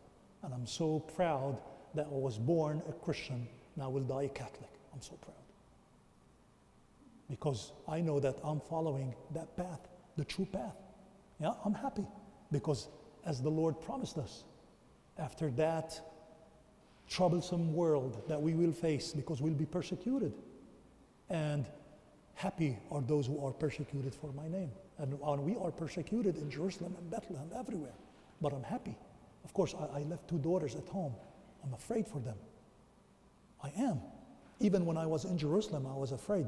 And I'm so proud that I was born a Christian and I will die a Catholic. I'm so proud. Because I know that I'm following that path, the true path. Yeah, I'm happy. Because as the Lord promised us, after that troublesome world that we will face, because we'll be persecuted, and happy are those who are persecuted for my name. And we are persecuted in Jerusalem and Bethlehem, everywhere. But I'm happy. Of course, I left 2 daughters at home. I'm afraid for them. I am. Even when I was in Jerusalem, I was afraid.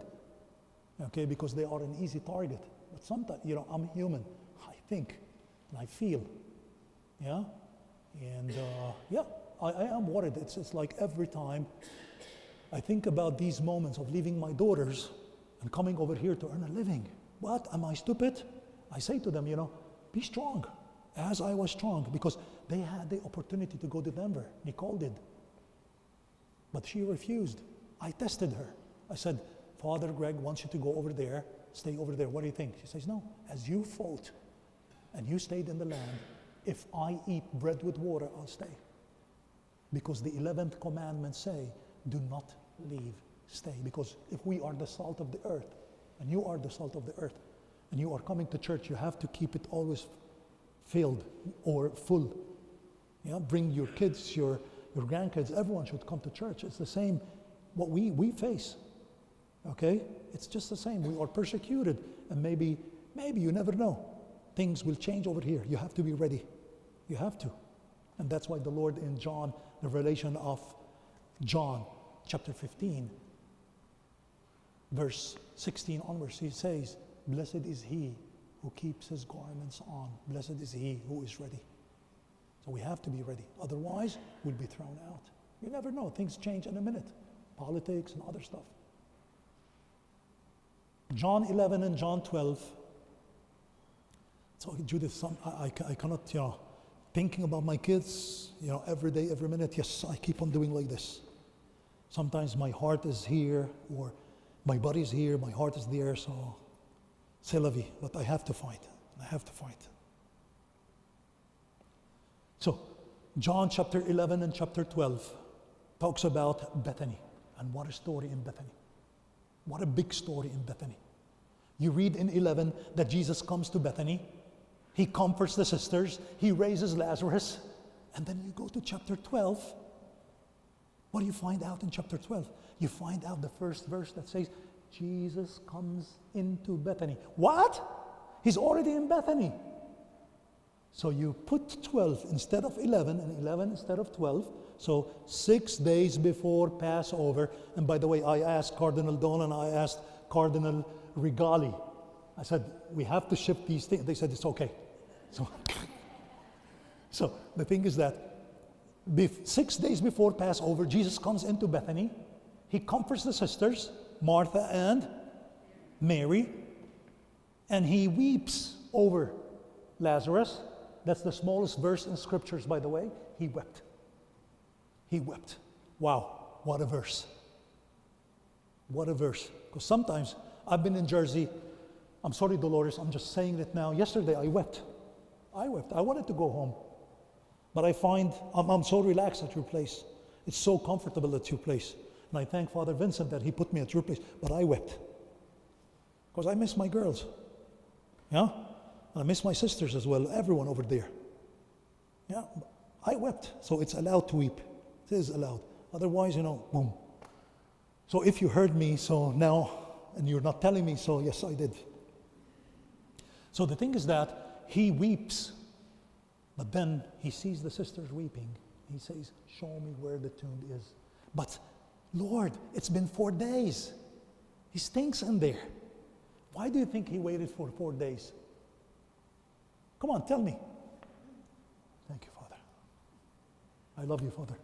Okay, because they are an easy target. But sometimes, I'm human. I think and I feel. Yeah? And I am worried. It's like every time I think about these moments of leaving my daughters and coming over here to earn a living. What? Am I stupid? I say to them, be strong. As I was strong, because they had the opportunity to go to Denver. Nicole did. But she refused. I tested her. I said, Father Greg wants you to go over there, stay over there. What do you think? She says, no. As you fought and you stayed in the land, if I eat bread with water, I'll stay. Because the 11th commandment say, do not leave, stay. Because if we are the salt of the earth, and you are the salt of the earth, and you are coming to church, you have to keep it always filled or full. Yeah, bring your kids, your grandkids, everyone should come to church. It's the same what we face. Okay? It's just the same. We are persecuted, and maybe you never know. Things will change over here. You have to be ready. You have to. And that's why the Lord in John, the revelation of John chapter 15, verse 16 onwards, he says, blessed is he who keeps his garments on. Blessed is he who is ready. So we have to be ready. Otherwise, we'll be thrown out. You never know. Things change in a minute. Politics and other stuff. John 11 and John 12. So Judith, I cannot, thinking about my kids, every day, every minute. Yes, I keep on doing like this. Sometimes my heart is here, or my body is here, my heart is there, so c'est la vie, but I have to fight. I have to fight. So, John chapter 11 and chapter 12 talks about Bethany. And what a story in Bethany. What a big story in Bethany. You read in 11 that Jesus comes to Bethany. He comforts the sisters. He raises Lazarus. And then you go to chapter 12. What do you find out in chapter 12? You find out the first verse that says, Jesus comes into Bethany. What? He's already in Bethany. So you put 12 instead of 11 and 11 instead of 12. So 6 days before Passover. And by the way, I asked Cardinal Dolan, I asked Cardinal Rigali. I said, we have to shift these things. They said, it's okay. So the thing is that 6 days before Passover, Jesus comes into Bethany. He comforts the sisters, Martha and Mary, and he weeps over Lazarus. That's the smallest verse in scriptures, by the way. He wept. He wept. Wow, what a verse. What a verse. Because sometimes I've been in Jersey. I'm sorry, Dolores, I'm just saying it now. Yesterday I wept. I wept. I wanted to go home. But I find I'm so relaxed at your place. It's so comfortable at your place. And I thank Father Vincent that he put me at your place. But I wept. Because I miss my girls. Yeah? And I miss my sisters as well. Everyone over there. Yeah, I wept, so it's allowed to weep. It is allowed. Otherwise, boom. So if you heard me, so now, and you're not telling me, so yes, I did. So the thing is that he weeps, but then he sees the sisters weeping. He says, show me where the tomb is. But Lord, it's been 4 days. He stinks in there. Why do you think he waited for 4 days? Come on, tell me. Thank you, Father. I love you, Father.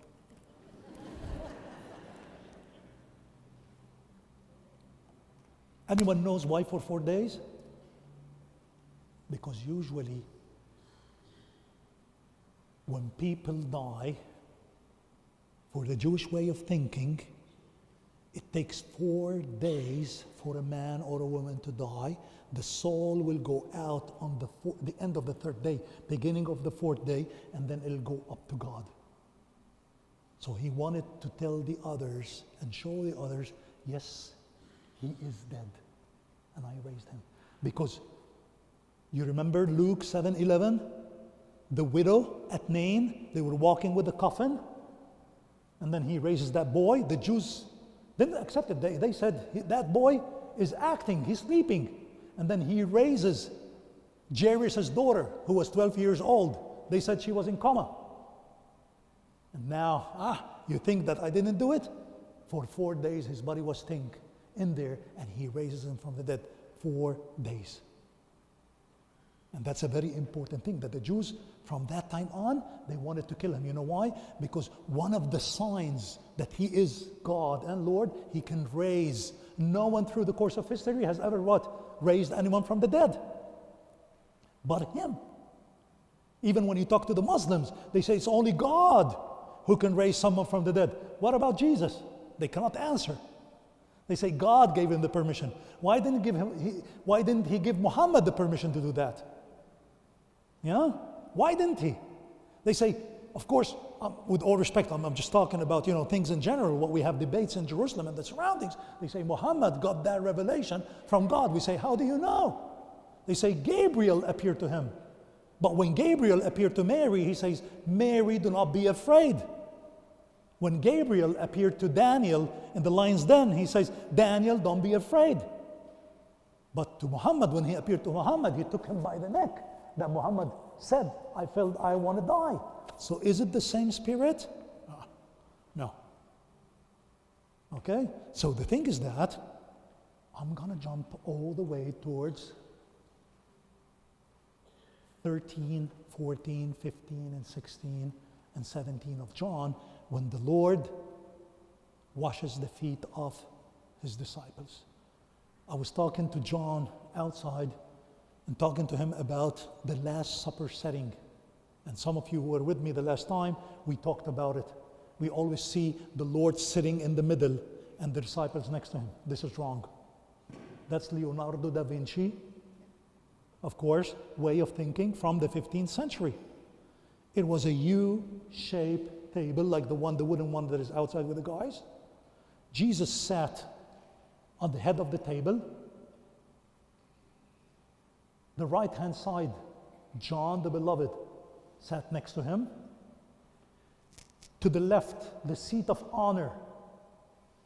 Anyone knows why for 4 days? Because usually when people die, for the Jewish way of thinking, it takes 4 days for a man or a woman to die. The soul will go out on the end of the 3rd day, beginning of the 4th day, and then it'll go up to God. So he wanted to tell the others and show the others, yes, he is dead, and I raised him. Because you remember Luke 7:11? The widow at Nain, they were walking with the coffin, and then he raises that boy. The Jews didn't accept it. They said, that boy is acting, he's sleeping. And then he raises Jairus' daughter, who was 12 years old. They said she was in coma. And now, you think that I didn't do it? For 4 days, his body was stink in there, and he raises him from the dead. 4 days. And that's a very important thing, that the Jews, from that time on, they wanted to kill him. You know why? Because one of the signs that he is God and Lord, he can raise. No one through the course of history has ever raised anyone from the dead. But him. Even when you talk to the Muslims, they say it's only God who can raise someone from the dead. What about Jesus? They cannot answer. They say God gave him the permission. Why didn't he give Muhammad the permission to do that? Yeah? Why didn't he? They say, of course, with all respect, I'm just talking about, things in general, what we have debates in Jerusalem and the surroundings. They say Muhammad got that revelation from God. We say, how do you know? They say Gabriel appeared to him. But when Gabriel appeared to Mary, he says, Mary, do not be afraid. When Gabriel appeared to Daniel in the lion's den, he says, Daniel, don't be afraid. But to Muhammad, when he appeared to Muhammad, he took him by the neck. That Muhammad said, I felt I want to die. So is it the same spirit? No. Okay? So the thing is that I'm going to jump all the way towards 13, 14, 15, and 16, and 17 of John, when the Lord washes the feet of his disciples. I was talking to John outside and talking to him about the Last Supper setting. And some of you who were with me the last time, we talked about it. We always see the Lord sitting in the middle and the disciples next to him. This is wrong. That's Leonardo da Vinci, of course, way of thinking from the 15th century. It was a U-shaped table, like the wooden one that is outside with the guys. Jesus sat on the head of the table. The right-hand side, John the Beloved, sat next to him. To the left, the seat of honor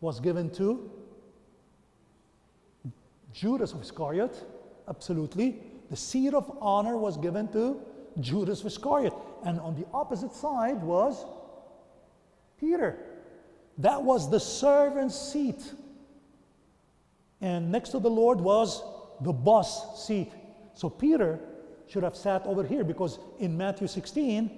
was given to Judas Iscariot, absolutely. The seat of honor was given to Judas Iscariot. And on the opposite side was Peter. That was the servant's seat. And next to the Lord was the boss seat. So Peter should have sat over here, because in Matthew 16,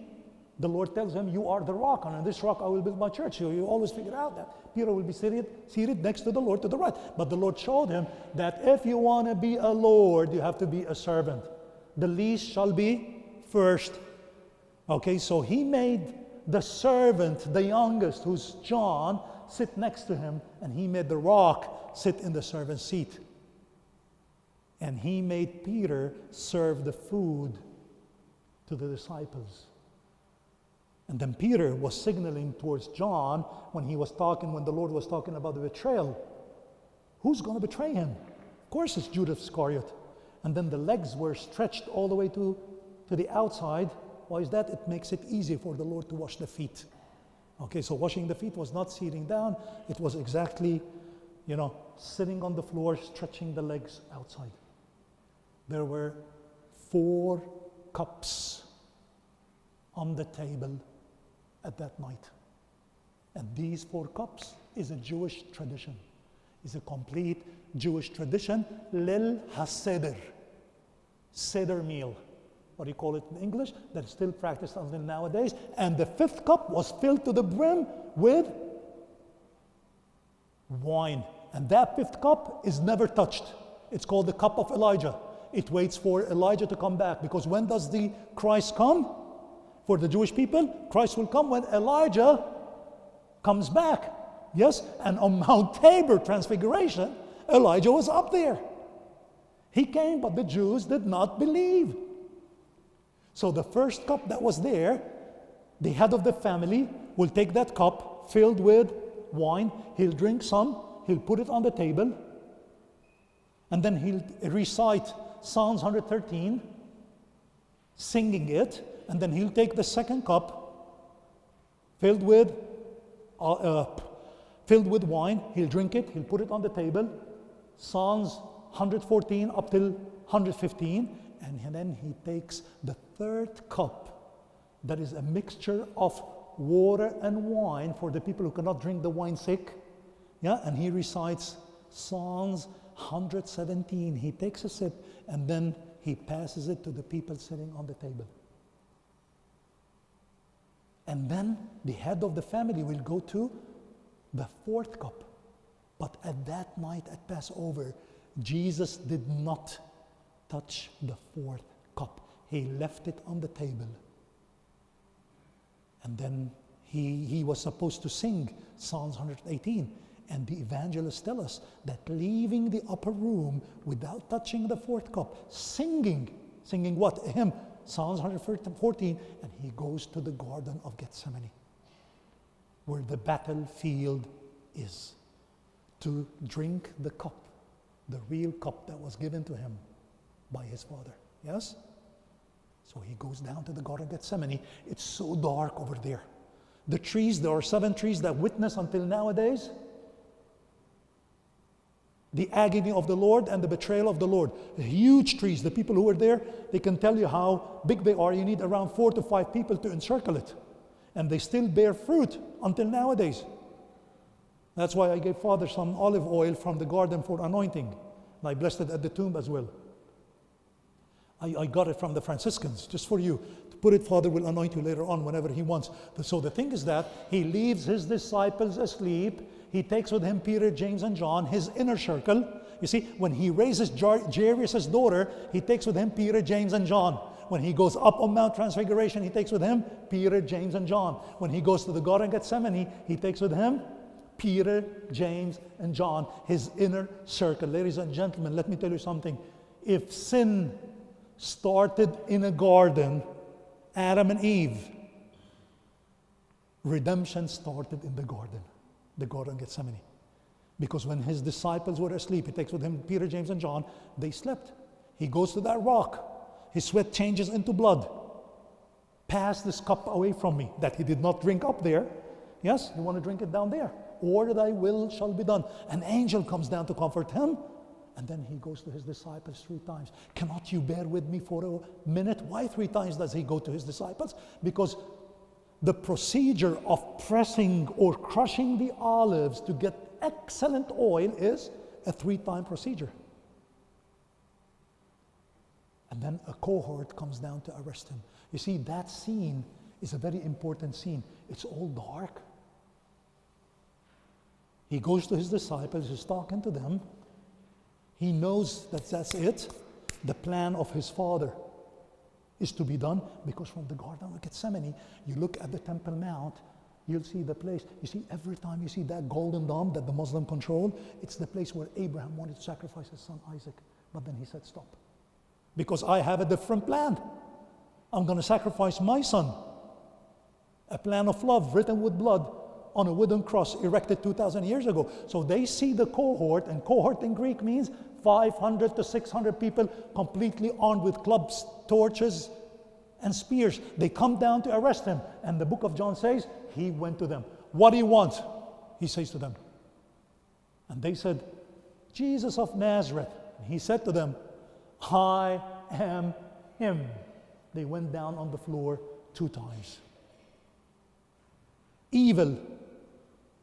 the Lord tells him, you are the rock, and on this rock I will build my church. So you always figure out that Peter will be seated next to the Lord to the right. But the Lord showed him that if you want to be a Lord, you have to be a servant. The least shall be first. Okay, so he made the servant, the youngest, who's John, sit next to him, and he made the rock sit in the servant's seat. And he made Peter serve the food to the disciples. And then Peter was signaling towards John when the Lord was talking about the betrayal. Who's going to betray him? Of course it's Judas Iscariot. And then the legs were stretched all the way to the outside, Why is that? It makes it easy for the Lord to wash the feet. Okay, so washing the feet was not sitting down. It was exactly, sitting on the floor, stretching the legs outside. There were 4 cups on the table at that night. And these 4 cups is a Jewish tradition. It's a complete Jewish tradition. Lil HaSeder. Seder meal. What do you call it in English? That is still practiced until nowadays. And the 5th cup was filled to the brim with wine. And that 5th cup is never touched. It's called the cup of Elijah. It waits for Elijah to come back. Because when does the Christ come? For the Jewish people, Christ will come when Elijah comes back. Yes, and on Mount Tabor, Transfiguration, Elijah was up there. He came, but the Jews did not believe. So the first cup that was there, the head of the family will take that cup filled with wine. He'll drink some. He'll put it on the table. And then he'll recite Psalms 113, singing it. And then he'll take the second cup filled with wine. He'll drink it. He'll put it on the table. Psalms 114 up till 115. And then he takes the 3rd cup that is a mixture of water and wine for the people who cannot drink the wine sick. Yeah, and he recites Psalms 117. He takes a sip and then he passes it to the people sitting on the table. And then the head of the family will go to the 4th cup. But at that night at Passover, Jesus did not touch the 4th cup. He left it on the table. And then he was supposed to sing Psalms 118. And the evangelists tell us that leaving the upper room without touching the 4th cup, singing what? A hymn, Psalms 114, and he goes to the Garden of Gethsemane, where the battlefield is, to drink the cup, the real cup that was given to him by his Father. Yes? So he goes down to the Garden of Gethsemane. It's so dark over there. The trees, there are 7 trees that witness until nowadays the agony of the Lord and the betrayal of the Lord. The huge trees. The people who were there, they can tell you how big they are. You need around 4 to 5 people to encircle it. And they still bear fruit until nowadays. That's why I gave Father some olive oil from the garden for anointing. And I blessed it at the tomb as well. I got it from the Franciscans, just for you. To put it, Father will anoint you later on whenever he wants. So the thing is that he leaves his disciples asleep. He takes with him Peter, James, and John, his inner circle. You see, when he raises Jairus' daughter, he takes with him Peter, James, and John. When he goes up on Mount Transfiguration, he takes with him Peter, James, and John. When he goes to the Garden of Gethsemane, he takes with him Peter, James, and John, his inner circle. Ladies and gentlemen, let me tell you something. If sin started in a garden, Adam and Eve, redemption started in the Garden of Gethsemane. Because when his disciples were asleep, he takes with him Peter, James, and John, they slept. He goes to that rock. His sweat changes into blood. Pass this cup away from me, that he did not drink up there. Yes, you want to drink it down there. Or thy will shall be done. An angel comes down to comfort him. And then he goes to his disciples 3 times. Cannot you bear with me for a minute? Why 3 times does he go to his disciples? Because the procedure of pressing or crushing the olives to get excellent oil is a 3-time procedure. And then a cohort comes down to arrest him. You see, that scene is a very important scene. It's all dark. He goes to his disciples, he's talking to them. He knows that that's it. The plan of his Father is to be done, because from the Garden of Gethsemane, you look at the Temple Mount, you'll see the place. You see, every time you see that golden dome that the Muslim control, it's the place where Abraham wanted to sacrifice his son Isaac. But then he said, stop. Because I have a different plan. I'm going to sacrifice my son. A plan of love written with blood on a wooden cross erected 2,000 years ago. So they see the cohort, and cohort in Greek means 500 to 600 people completely armed with clubs, torches, and spears. They come down to arrest him. And the book of John says, he went to them. What do you want? He says to them. And they said, Jesus of Nazareth. And he said to them, I am him. They went down on the floor 2 times. Evil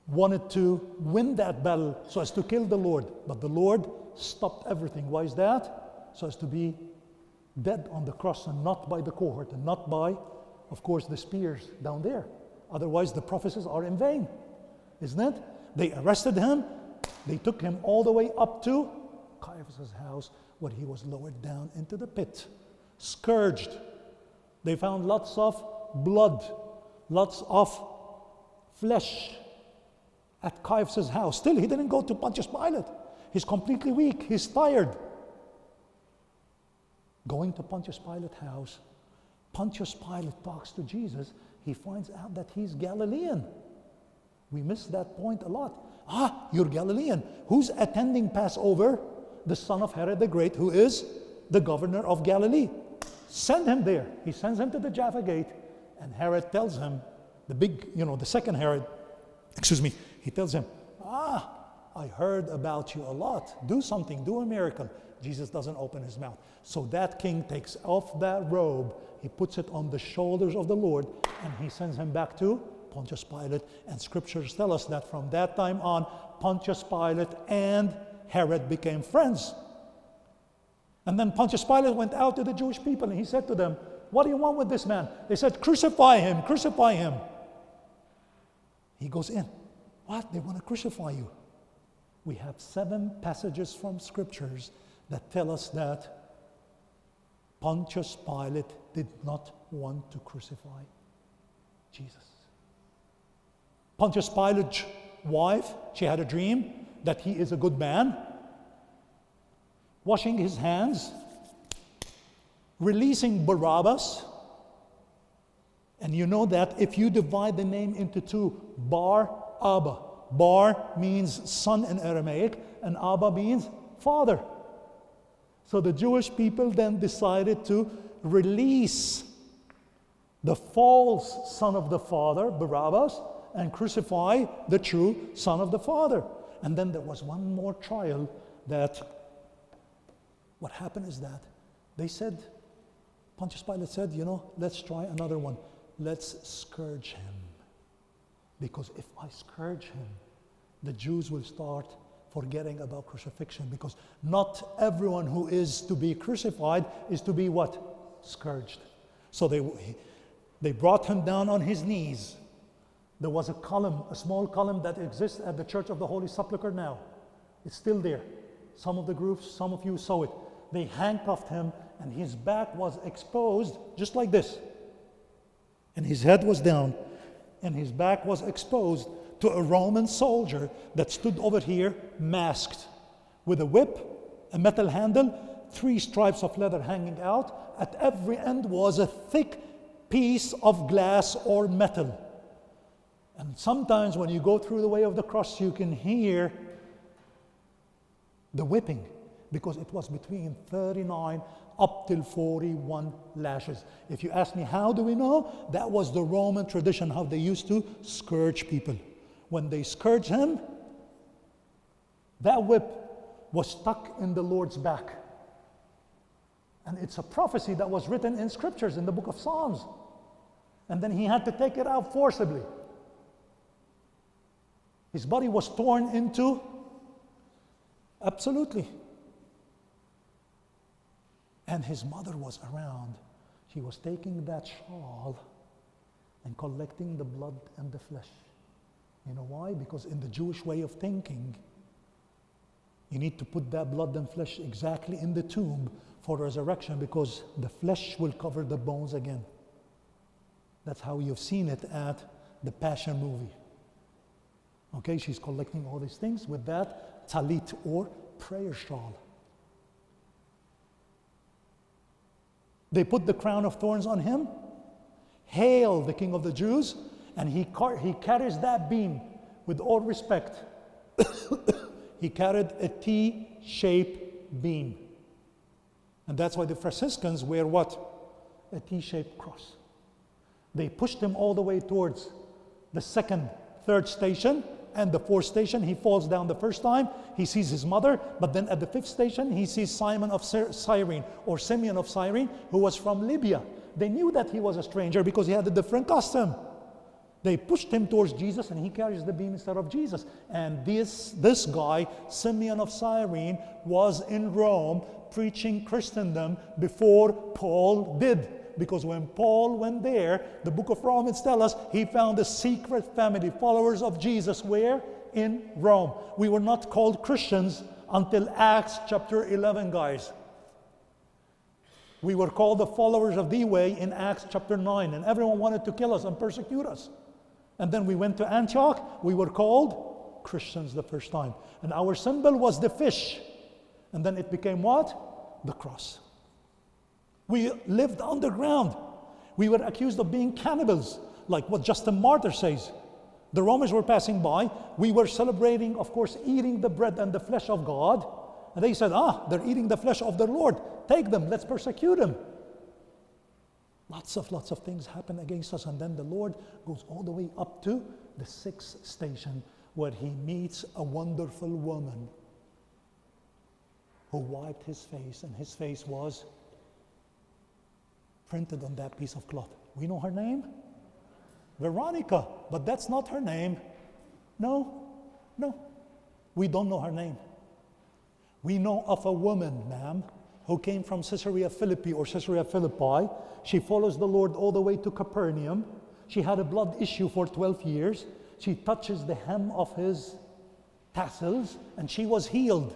wanted to win that battle so as to kill the Lord. But the Lord stopped everything. Why is that? So as to be dead on the cross, and not by the cohort, and not by, of course, the spears down there. Otherwise, the prophecies are in vain, isn't it? They arrested him. They took him all the way up to Caiaphas' house, where he was lowered down into the pit, scourged. They found lots of blood, lots of flesh at Caiaphas' house. Still, he didn't go to Pontius Pilate. He's completely weak. He's tired. Going to Pontius Pilate's house, Pontius Pilate talks to Jesus. He finds out that he's Galilean. We miss that point a lot. You're Galilean. Who's attending Passover? The son of Herod the Great, who is the governor of Galilee. Send him there. He sends him to the Jaffa Gate, and Herod tells him, the second Herod, he tells him, I heard about you a lot. Do something, do a miracle. Jesus doesn't open his mouth. So that king takes off that robe, he puts it on the shoulders of the Lord, and he sends him back to Pontius Pilate. And scriptures tell us that from that time on, Pontius Pilate and Herod became friends. And then Pontius Pilate went out to the Jewish people, and he said to them, what do you want with this man? They said, crucify him, crucify him. He goes in. What? They want to crucify you. We have 7 passages from scriptures that tell us that Pontius Pilate did not want to crucify Jesus. Pontius Pilate's wife, she had a dream that he is a good man, washing his hands, releasing Barabbas. And you know that if you divide the name into 2, Bar Abba. Bar means son in Aramaic, and Abba means father. So the Jewish people then decided to release the false son of the father, Barabbas, and crucify the true son of the father. And then there was one more trial that what happened is that they said, Pontius Pilate said, let's try another one. Let's scourge him. Because if I scourge him, the Jews will start forgetting about crucifixion, because not everyone who is to be crucified is to be what? Scourged. So they brought him down on his knees. There was a column, a small column that exists at the Church of the Holy Sepulchre now. It's still there. Some of the groups, some of you saw it. They handcuffed him, and his back was exposed just like this. And his head was down, and his back was exposed to a Roman soldier that stood over here masked with a whip, a metal handle, 3 stripes of leather hanging out. At every end was a thick piece of glass or metal. And sometimes when you go through the way of the cross, you can hear the whipping, because it was between 39 up till 41 lashes. If you ask me, how do we know? That was the Roman tradition, how they used to scourge people. When they scourged him, that whip was stuck in the Lord's back. And it's a prophecy that was written in scriptures in the book of Psalms. And then he had to take it out forcibly. His body was torn into, absolutely. And his mother was around. She was taking that shawl and collecting the blood and the flesh. You know why? Because in the Jewish way of thinking, you need to put that blood and flesh exactly in the tomb for resurrection, because the flesh will cover the bones again. That's how you've seen it at the Passion movie. Okay, she's collecting all these things with that talit, or prayer shawl. They put the crown of thorns on him. Hail, the King of the Jews. And he carries that beam with all respect. He carried a T-shaped beam. And that's why the Franciscans wear what? a T-shaped cross. They pushed him all the way towards the second, third station, and the fourth station. He falls down the first time. He sees his mother, but then at the fifth station, he sees Simon of Cyrene, or Simeon of Cyrene, who was from Libya. They knew that he was a stranger because he had a different costume. They pushed him towards Jesus, and he carries the beam instead of Jesus. And this guy, Simeon of Cyrene, was in Rome preaching Christendom before Paul did. Because when Paul went there, the book of Romans tells us he found a secret family, followers of Jesus. Where? In Rome. We were not called Christians until Acts chapter 11, guys. We were called the followers of the way in Acts chapter 9, and everyone wanted to kill us and persecute us. And then we went to Antioch. We were called Christians the first time. And our symbol was the fish. And then it became what? The cross. We lived underground. We were accused of being cannibals, like what Justin Martyr says. The Romans were passing by. We were celebrating, of course, eating the bread and the flesh of God. And they said, they're eating the flesh of the Lord. Take them, let's persecute them. Lots of things happen against us. And then the Lord goes all the way up to the sixth station, where he meets a wonderful woman who wiped his face, and his face was printed on that piece of cloth. We know her name? Veronica. But that's not her name. No. We don't know her name. We know of a woman, ma'am, who came from Caesarea Philippi or Caesarea Philippi. She follows the Lord all the way to Capernaum. She had a blood issue for 12 years. She touches the hem of his tassels, and she was healed.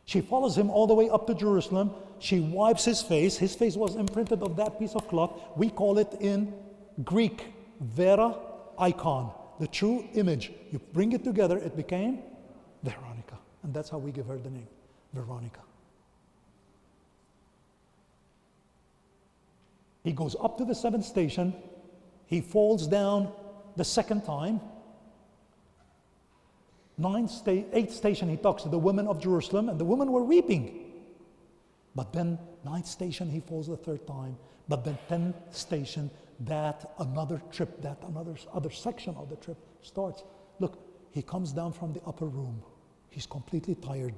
She follows him all the way up to Jerusalem. She wipes his face. His face was imprinted on that piece of cloth. We call it in Greek, Vera icon, the true image. You bring it together, it became Veronica. And that's how we give her the name, Veronica. He goes up to the seventh station. He falls down the second time. Eighth station, he talks to the women of Jerusalem, and the women were weeping. But then, ninth station, he falls the third time. But then, 10th station, that other section of the trip starts. Look, he comes down from the upper room. He's completely tired,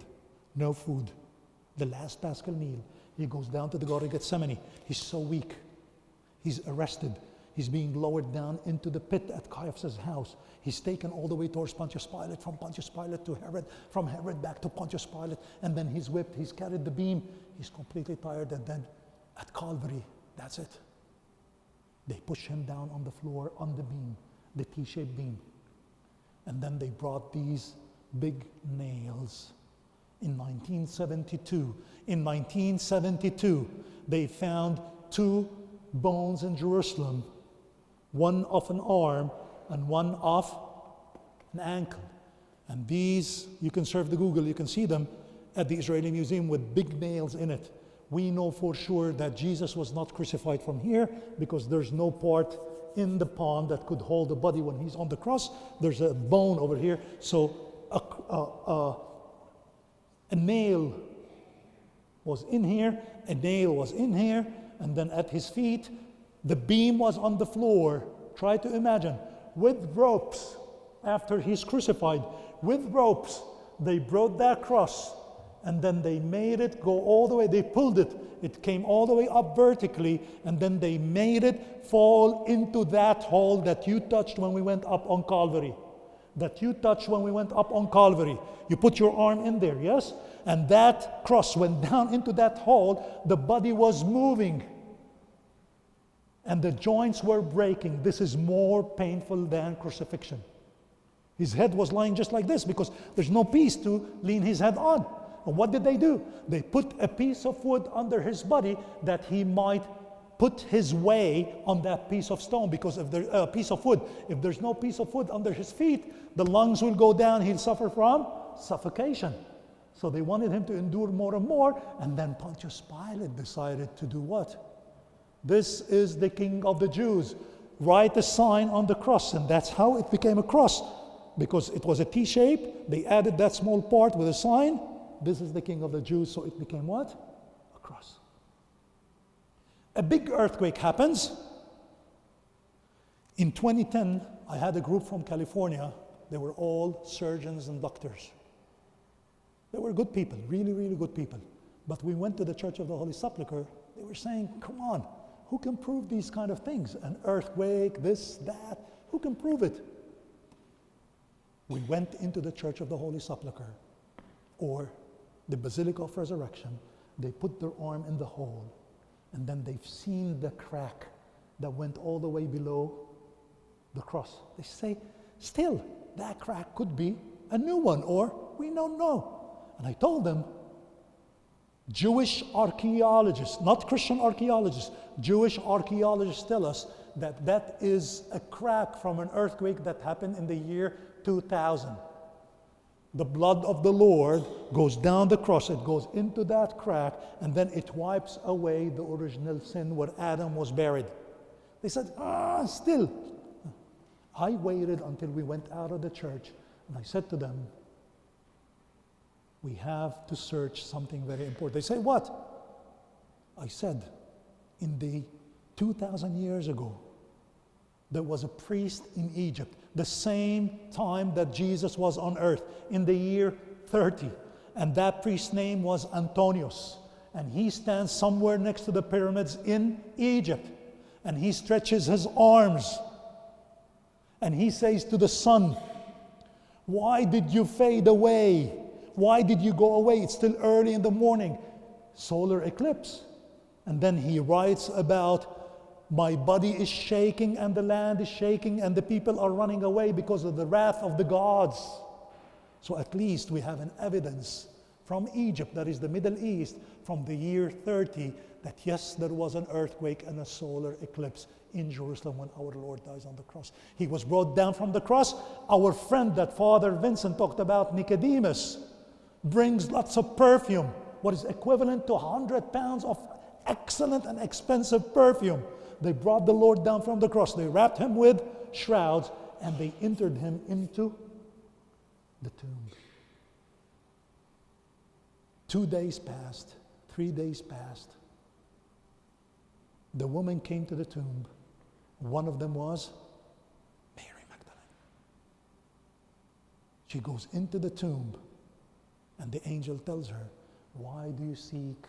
no food. The last Paschal meal. He goes down to the Garden of Gethsemane. He's so weak. He's arrested. He's being lowered down into the pit at Caiaphas' house. He's taken all the way towards Pontius Pilate, from Pontius Pilate to Herod, from Herod back to Pontius Pilate, and then he's whipped, he's carried the beam, he's completely tired, and then at Calvary, that's it. They push him down on the floor, on the beam, the T-shaped beam. And then they brought these big nails. In 1972, they found two bones in Jerusalem, one of an arm and one of an ankle. And these, you can surf the Google, you can see them at the Israeli Museum with big nails in it. We know for sure that Jesus was not crucified from here because there's no part in the palm that could hold the body when he's on the cross. There's a bone over here. So a nail was in here, a nail was in here, and then at his feet, the beam was on the floor. Try to imagine, with ropes, after he's crucified, with ropes, they brought that cross, and then they made it go all the way, they pulled it, it came all the way up vertically, and then they made it fall into that hole that you touched when we went up on Calvary. You put your arm in there, yes? And that cross went down into that hole, the body was moving. And the joints were breaking. This is more painful than crucifixion. His head was lying just like this because there's no piece to lean his head on. And what did they do? They put a piece of wood under his body that he might put his way on that piece of stone, because if there's a piece of wood, if there's no piece of wood under his feet, the lungs will go down, he'll suffer from suffocation. So they wanted him to endure more and more, and then Pontius Pilate decided to do what? This is the King of the Jews. Write a sign on the cross, and that's how it became a cross. Because it was a T-shape, they added that small part with a sign. This is the King of the Jews, so it became what? A cross. A big earthquake happens. In 2010, I had a group from California. They were all surgeons and doctors. They were good people, really, really good people. But we went to the Church of the Holy Sepulchre. They were saying, come on, who can prove these kind of things? An earthquake, this, that, who can prove it? We went into the Church of the Holy Sepulchre, or the Basilica of Resurrection. They put their arm in the hole, and then they've seen the crack that went all the way below the cross. They say, still, that crack could be a new one, or we don't know. And I told them, Jewish archaeologists, not Christian archaeologists, Jewish archaeologists tell us that that is a crack from an earthquake that happened in the year 2000. The blood of the Lord goes down the cross, it goes into that crack, and then it wipes away the original sin where Adam was buried. They said, still. I waited until we went out of the church, and I said to them, we have to search something very important. They say, what? I said, in the 2,000 years ago, there was a priest in Egypt, the same time that Jesus was on earth, in the year 30. And that priest's name was Antonius. And he stands somewhere next to the pyramids in Egypt. And he stretches his arms. And he says to the sun, why did you fade away? Why did you go away? It's still early in the morning. Solar eclipse. And then he writes about, my body is shaking and the land is shaking and the people are running away because of the wrath of the gods. So at least we have an evidence from Egypt, that is the Middle East, from the year 30, that yes, there was an earthquake and a solar eclipse in Jerusalem when our Lord dies on the cross. He was brought down from the cross. Our friend that Father Vincent talked about, Nicodemus, brings lots of perfume, what is equivalent to 100 pounds of excellent and expensive perfume. They brought the Lord down from the cross. They wrapped him with shrouds and they entered him into the tomb. 2 days passed, 3 days passed. The woman came to the tomb. One of them was Mary Magdalene. She goes into the tomb and the angel tells her, why do you seek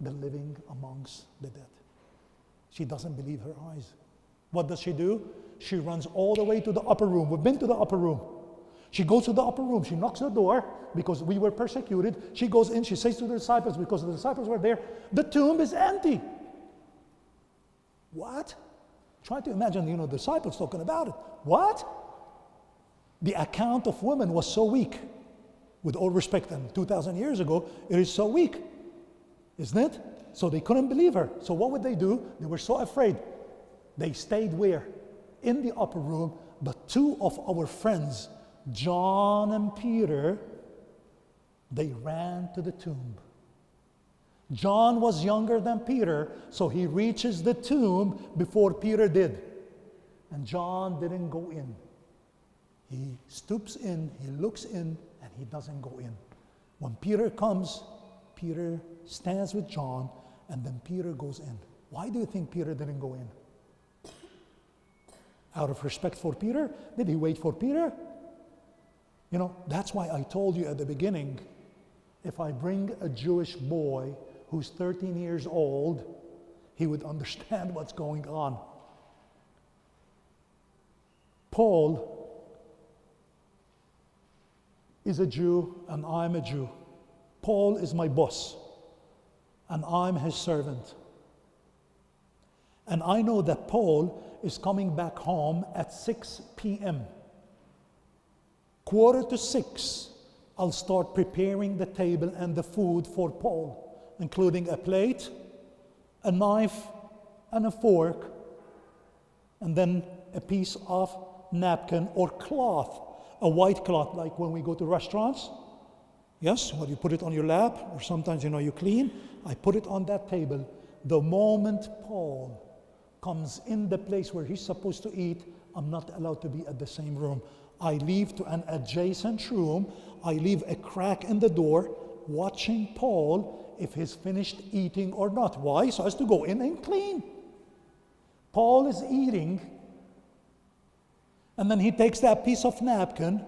the living amongst the dead? She doesn't believe her eyes. What does she do? She runs all the way to the upper room. We've been to the upper room. She goes to the upper room. She knocks the door because we were persecuted. She goes in. She says to the disciples, because the disciples were there, the tomb is empty. What? Try to imagine, the disciples talking about it. What? The account of women was so weak. With all respect, and 2,000 years ago, it is so weak. Isn't it? So they couldn't believe her. So what would they do? They were so afraid. They stayed where? In the upper room. But two of our friends, John and Peter, they ran to the tomb. John was younger than Peter, so he reaches the tomb before Peter did. And John didn't go in. He stoops in, he looks in, and he doesn't go in. When Peter comes, Peter stands with John, and then Peter goes in. Why do you think Peter didn't go in? Out of respect for Peter? Did he wait for Peter? That's why I told you at the beginning, if I bring a Jewish boy who's 13 years old, he would understand what's going on. Paul is a Jew, and I'm a Jew. Paul is my boss, and I'm his servant. And I know that Paul is coming back home at 6 p.m. 5:45, I'll start preparing the table and the food for Paul, including a plate, a knife, and a fork, and then a piece of napkin or cloth, a white cloth, like when we go to restaurants. Yes, well, you put it on your lap, or sometimes, you clean. I put it on that table. The moment Paul comes in the place where he's supposed to eat, I'm not allowed to be at the same room. I leave to an adjacent room. I leave a crack in the door, watching Paul if he's finished eating or not. Why? So as to go in and clean. Paul is eating, and then he takes that piece of napkin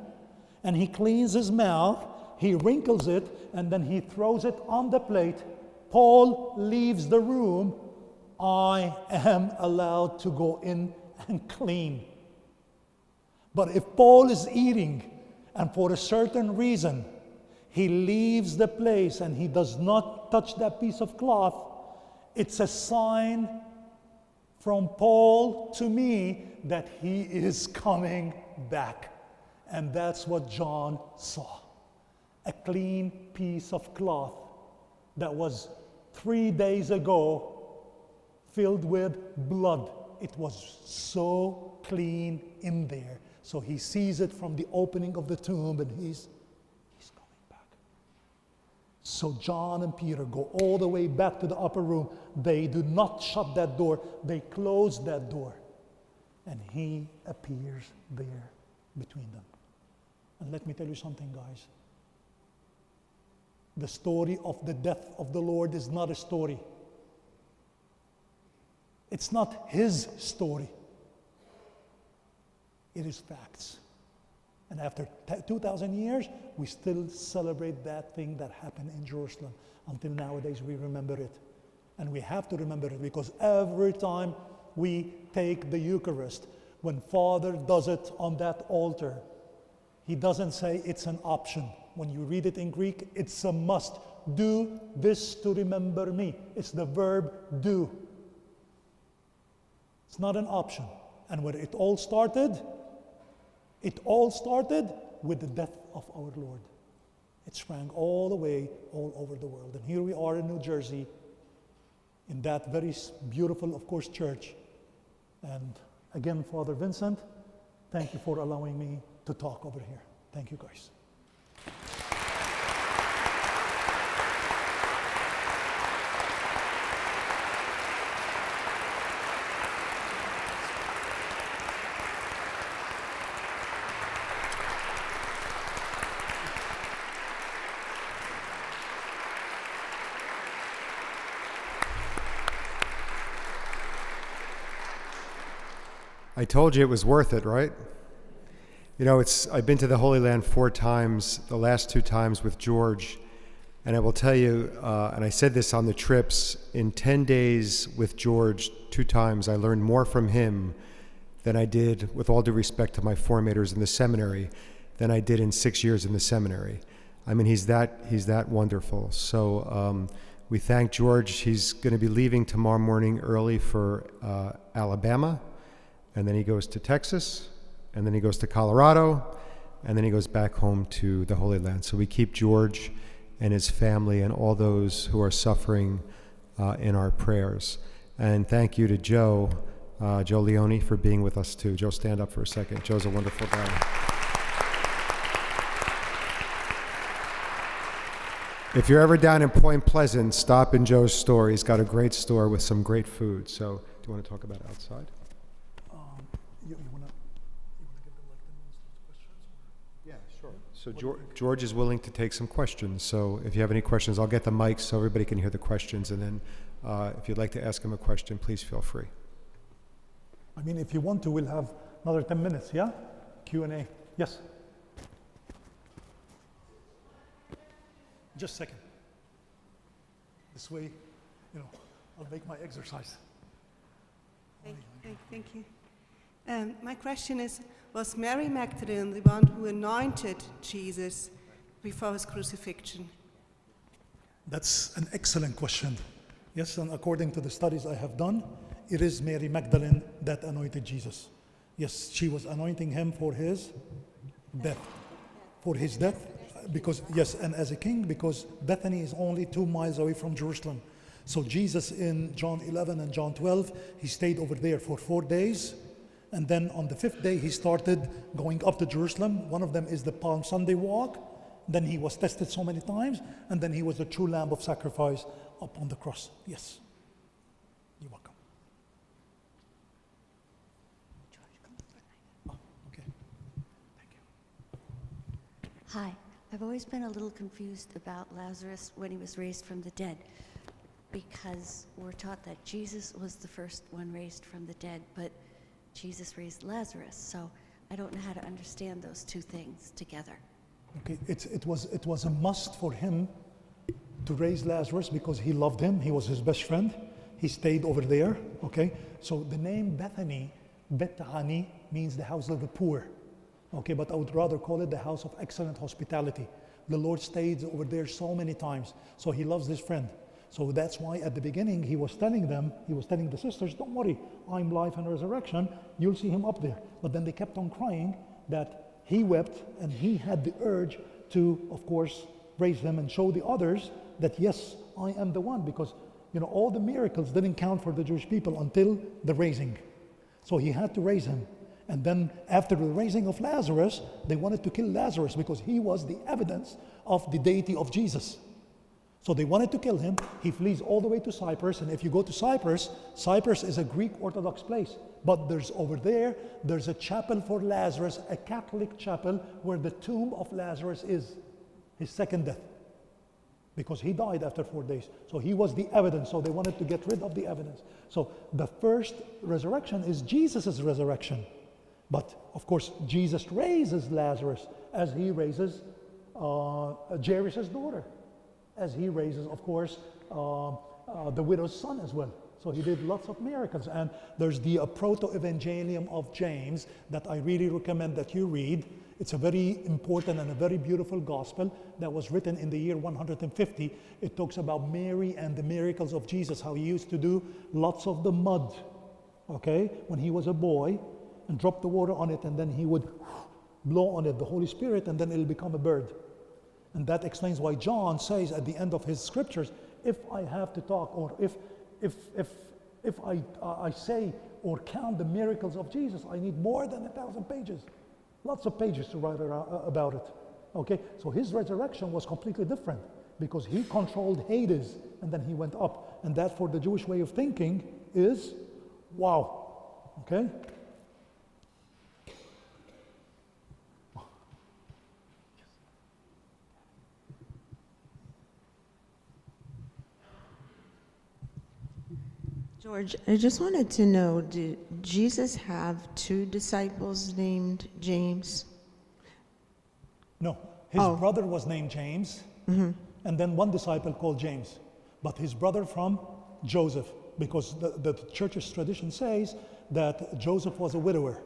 and he cleans his mouth, he wrinkles it, and then he throws it on the plate. Paul leaves the room. I am allowed to go in and clean. But if Paul is eating and for a certain reason he leaves the place and he does not touch that piece of cloth, it's a sign from Paul to me that he is coming back. And that's what John saw. A clean piece of cloth that was 3 days ago filled with blood. It was so clean in there. So he sees it from the opening of the tomb, and he's coming back. So John and Peter go all the way back to the upper room. They do not shut that door. They close that door. And he appears there between them. And let me tell you something, guys. The story of the death of the Lord is not a story. It's not his story. It is facts. And after 2,000 years, we still celebrate that thing that happened in Jerusalem. Until nowadays, we remember it. And we have to remember it because every time we take the Eucharist, when Father does it on that altar, he doesn't say it's an option. When you read it in Greek, it's a must. Do this to remember me. It's the verb do. It's not an option. And where it all started with the death of our Lord. It sprang all the way, all over the world. And here we are in New Jersey, in that very beautiful, of course, church. And again, Father Vincent, thank you for allowing me to talk over here. Thank you, guys. I told you it was worth it, right? You know, I've been to the Holy Land 4 times, the last 2 times with George, and I will tell you, and I said this on the trips, in 10 days with George 2 times, I learned more from him than I did, with all due respect to my formators in the seminary, than I did in 6 years in the seminary. I mean, he's that wonderful. So we thank George. He's going to be leaving tomorrow morning early for Alabama, and then he goes to Texas, and then he goes to Colorado, and then he goes back home to the Holy Land. So we keep George and his family and all those who are suffering in our prayers. And thank you to Joe Leone, for being with us too. Joe, stand up for a second. Joe's a wonderful guy. If you're ever down in Point Pleasant, stop in Joe's store. He's got a great store with some great food. So do you want to talk about outside? You want to give them like 10 minutes to questions? Yeah, sure. So George is willing to take some questions. So if you have any questions, I'll get the mic so everybody can hear the questions. And then if you'd like to ask him a question, please feel free. I mean, if you want to, we'll have another 10 minutes, yeah? Q&A. Yes? Just a second. This way, I'll make my exercise. Thank you. My question is, was Mary Magdalene the one who anointed Jesus before his crucifixion? That's an excellent question. Yes, and according to the studies I have done, it is Mary Magdalene that anointed Jesus. Yes, she was anointing him for his death. For his death, because, yes, and as a king, because Bethany is only 2 miles away from Jerusalem. So Jesus in John 11 and John 12, he stayed over there for 4 days. And then on the 5th day, he started going up to Jerusalem. One of them is the Palm Sunday walk. Then he was tested so many times. And then he was the true lamb of sacrifice up on the cross. Yes. You're welcome. Oh, okay. Thank you. Hi, I've always been a little confused about Lazarus when he was raised from the dead, because we're taught that Jesus was the first one raised from the dead, but Jesus raised Lazarus, so I don't know how to understand those two things together. Okay, it was a must for him to raise Lazarus because he loved him. He was his best friend. He stayed over there. Okay, so the name Bethany, Bethany, means the house of the poor. Okay, but I would rather call it the house of excellent hospitality. The Lord stayed over there so many times, so he loves his friend. So that's why at the beginning he was telling the sisters, don't worry, I'm life and resurrection, you'll see him up there. But then they kept on crying that he wept and he had the urge to, of course, raise him and show the others that yes, I am the one, because all the miracles didn't count for the Jewish people until the raising. So he had to raise him. And then after the raising of Lazarus, they wanted to kill Lazarus because he was the evidence of the deity of Jesus. So they wanted to kill him. He flees all the way to Cyprus. And if you go to Cyprus, Cyprus is a Greek Orthodox place. But there's a chapel for Lazarus, a Catholic chapel where the tomb of Lazarus is, his second death. Because he died after 4 days. So he was the evidence. So they wanted to get rid of the evidence. So the first resurrection is Jesus' resurrection. But of course, Jesus raises Lazarus as he raises Jairus' daughter. As he raises, of course, the widow's son as well. So he did lots of miracles. And there's the Proto-Evangelium of James that I really recommend that you read. It's a very important and a very beautiful gospel that was written in the year 150. It talks about Mary and the miracles of Jesus, how he used to do lots of the mud, okay, when he was a boy, and drop the water on it, and then he would blow on it, the Holy Spirit, and then it'll become a bird. And that explains why John says at the end of his scriptures, if I have to talk, or if I say or count the miracles of Jesus, I need more than 1,000 pages. Lots of pages to write about it. Okay, so his resurrection was completely different because he controlled Hades and then he went up. And that, for the Jewish way of thinking, is wow. Okay? George, I just wanted to know, did Jesus have two disciples named James? No, his brother was named James, and then one disciple called James, but his brother from Joseph, because the church's tradition says that Joseph was a widower.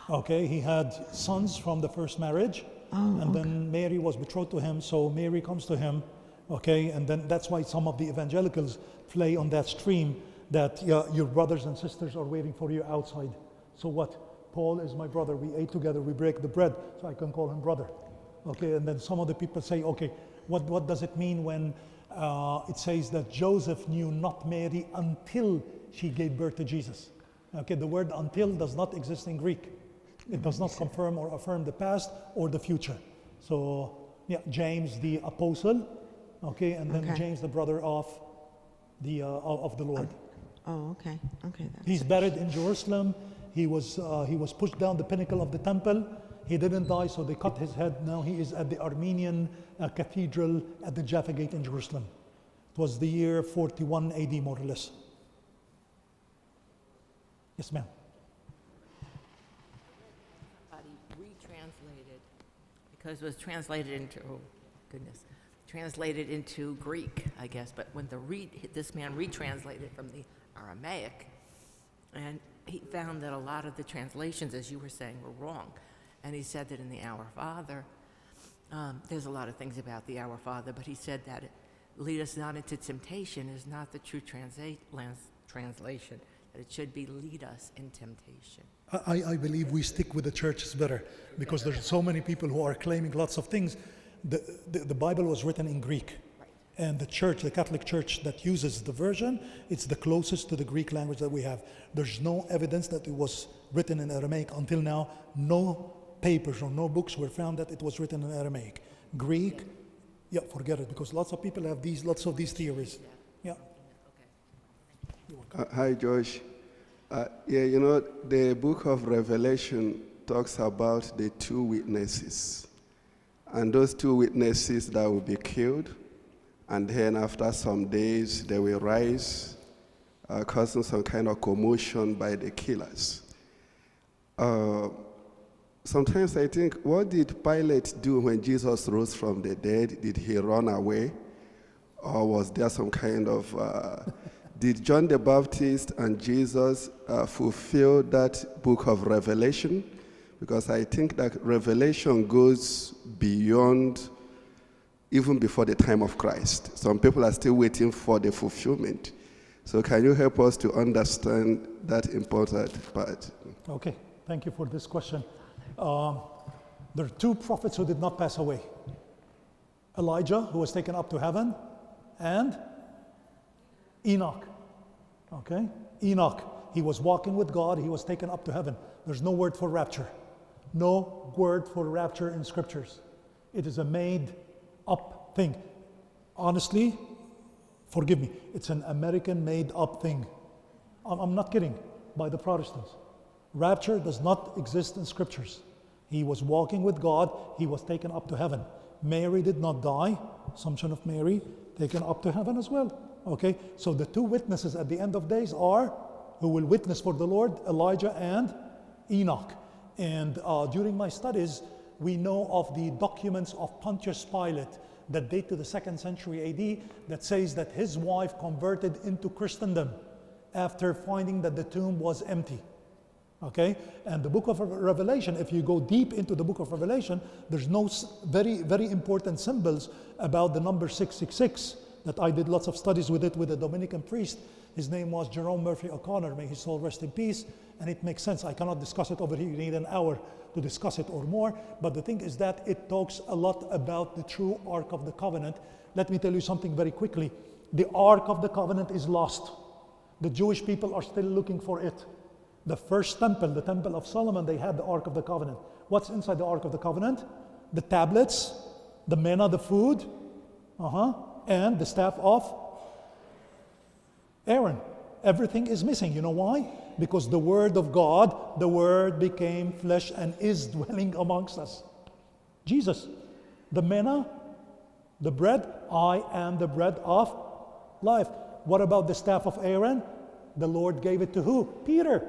Okay, he had sons from the first marriage, then Mary was betrothed to him, so Mary comes to him. Okay, and then that's why some of the evangelicals play on that stream that your brothers and sisters are waiting for you outside. So what? Paul is my brother. We ate together. We break the bread, so I can call him brother. Okay, and then some of the people say, okay, what does it mean when it says that Joseph knew not Mary until she gave birth to Jesus? Okay, the word until does not exist in Greek. It does not confirm or affirm the past or the future. So yeah, James the apostle. Okay, and then James, the brother of the Lord. Okay. He's buried in Jerusalem. He was pushed down the pinnacle of the temple. He didn't die, so they cut his head. Now he is at the Armenian cathedral at the Jaffa Gate in Jerusalem. It was the year 41 AD, more or less. Yes, ma'am. Retranslated, because it was translated into, translated into Greek, I guess, but when this man retranslated from the Aramaic, and he found that a lot of the translations, as you were saying, were wrong. And he said that in the Our Father, there's a lot of things about the Our Father, but he said that lead us not into temptation is not the true translation, that it should be lead us in temptation. I believe we stick with the church is better, because there's so many people who are claiming lots of things. The Bible was written in Greek, and the church, the Catholic Church that uses the version, it's the closest to the Greek language that we have. There's no evidence that it was written in Aramaic until now. No papers or no books were found that it was written in Aramaic. Greek, yeah, forget it, because lots of people have lots of these theories. Yeah. Hi, Josh. The book of Revelation talks about the two witnesses. And those two witnesses that will be killed, and then after some days they will rise, causing some kind of commotion by the killers. Sometimes I think, what did Pilate do when Jesus rose from the dead? Did he run away? Or was there some kind of, did John the Baptist and Jesus fulfill that book of Revelation? Because I think that Revelation goes beyond, even before the time of Christ. Some people are still waiting for the fulfillment. So can you help us to understand that important part? Okay, thank you for this question. There are two prophets who did not pass away. Elijah, who was taken up to heaven, and Enoch. Okay? Enoch, he was walking with God, he was taken up to heaven. There's no word for rapture. No word for rapture in scriptures. It is a made up thing. Honestly, forgive me, it's an American made up thing. I'm not kidding, by the Protestants. Rapture does not exist in scriptures. He was walking with God, he was taken up to heaven. Mary did not die, Assumption of Mary, taken up to heaven as well. Okay, so the two witnesses at the end of days are, who will witness for the Lord, Elijah and Enoch. And during my studies, we know of the documents of Pontius Pilate that date to the 2nd century AD that says that his wife converted into Christendom after finding that the tomb was empty. Okay, and the book of Revelation, if you go deep into the book of Revelation, there's no very, very important symbols about the number 666 that I did lots of studies with it with a Dominican priest. His name was Jerome Murphy O'Connor, may his soul rest in peace, and it makes sense. I cannot discuss it over here, you need an hour to discuss it or more, but the thing is that it talks a lot about the true Ark of the Covenant. Let me tell you something very quickly. The Ark of the Covenant is lost. The Jewish people are still looking for it. The first temple, the Temple of Solomon, they had the Ark of the Covenant. What's inside the Ark of the Covenant? The tablets, the manna, the food, and the staff of Aaron. Everything is missing. You know why? Because the Word of God, the Word became flesh and is dwelling amongst us. Jesus, the manna, the bread, I am the bread of life. What about the staff of Aaron? The Lord gave it to who? Peter.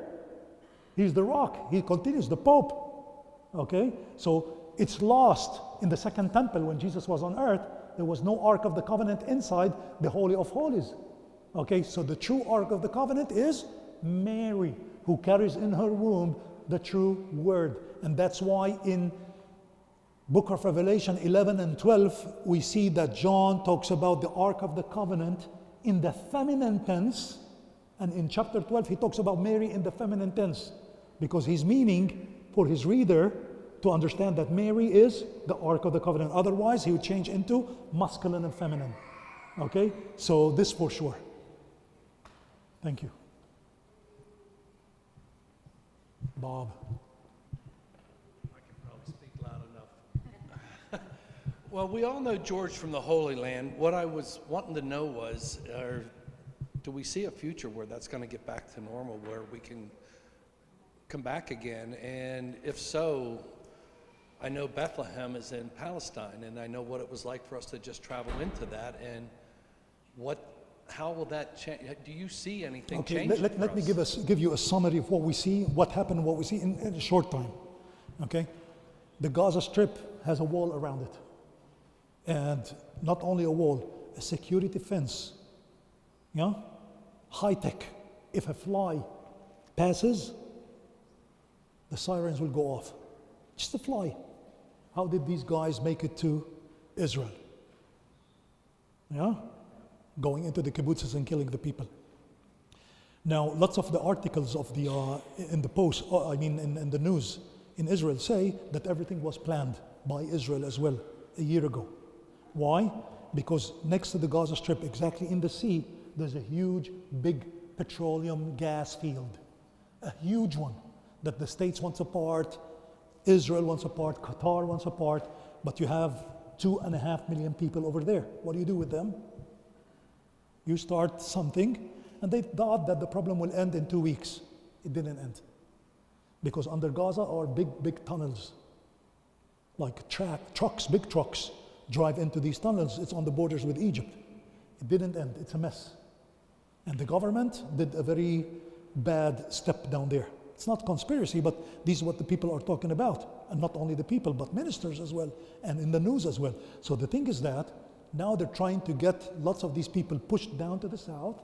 He's the rock. He continues, the Pope. Okay? So it's lost in the second temple when Jesus was on earth. There was no Ark of the Covenant inside the Holy of Holies. Okay? So the true Ark of the Covenant is Mary, who carries in her womb the true Word. And that's why in Book of Revelation 11 and 12, we see that John talks about the Ark of the Covenant in the feminine tense. And in chapter 12, he talks about Mary in the feminine tense, because he's meaning for his reader to understand that Mary is the Ark of the Covenant. Otherwise, he would change into masculine and feminine. Okay? So this for sure. Thank you. Bob. I can probably speak loud enough. Well, we all know George from the Holy Land. What I was wanting to know was, do we see a future where that's going to get back to normal, where we can come back again? And if so, I know Bethlehem is in Palestine, and I know what it was like for us to just travel into that. And how will that change? Do you see anything changing? Let me give you a summary of what we see, what happened, what we see in a short time. Okay, the Gaza Strip has a wall around it, and not only a wall, a security fence. Yeah, high tech. If a fly passes, the sirens will go off. Just a fly. How did these guys make it to Israel? Yeah, going into the kibbutzes and killing the people. Now, lots of the articles of the in the post, in the news in Israel say that everything was planned by Israel as well a year ago. Why? Because next to the Gaza Strip, exactly in the sea, there's a huge, big petroleum gas field, a huge one that the States wants a part, Israel wants a part, Qatar wants a part, but you have 2.5 million people over there. What do you do with them? You start something, and they thought that the problem will end in 2 weeks. It didn't end. Because under Gaza are big, big tunnels. like trucks, big trucks, drive into these tunnels. It's on the borders with Egypt. It didn't end. It's a mess. And the government did a very bad step down there. It's not conspiracy, but this is what the people are talking about. And not only the people, but ministers as well, and in the news as well. So the thing is that now they're trying to get lots of these people pushed down to the south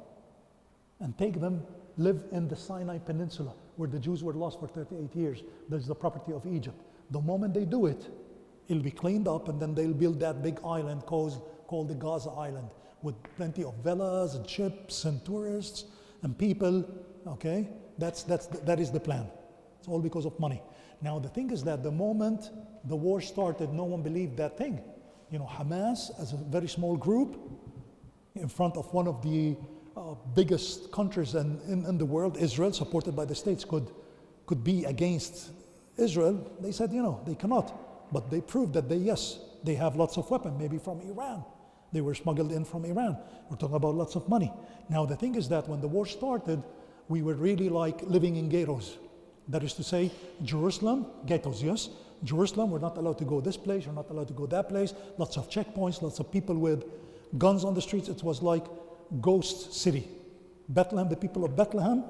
and take them, live in the Sinai Peninsula, where the Jews were lost for 38 years. That's the property of Egypt. The moment they do it, it'll be cleaned up, and then they'll build that big island called the Gaza Island, with plenty of villas and ships and tourists and people, okay? That is the plan. It's all because of money. Now the thing is that the moment the war started, no one believed that thing. You know, Hamas, as a very small group, in front of one of the biggest countries in the world, Israel, supported by the states, could be against Israel. They said, you know, they cannot. But they proved that they have lots of weapons, maybe from Iran. They were smuggled in from Iran. We're talking about lots of money. Now the thing is that when the war started, we were really like living in ghettos. That is to say, Jerusalem, ghettos, yes. Jerusalem, we're not allowed to go this place, you're not allowed to go that place. Lots of checkpoints, lots of people with guns on the streets. It was like ghost city. Bethlehem, the people of Bethlehem,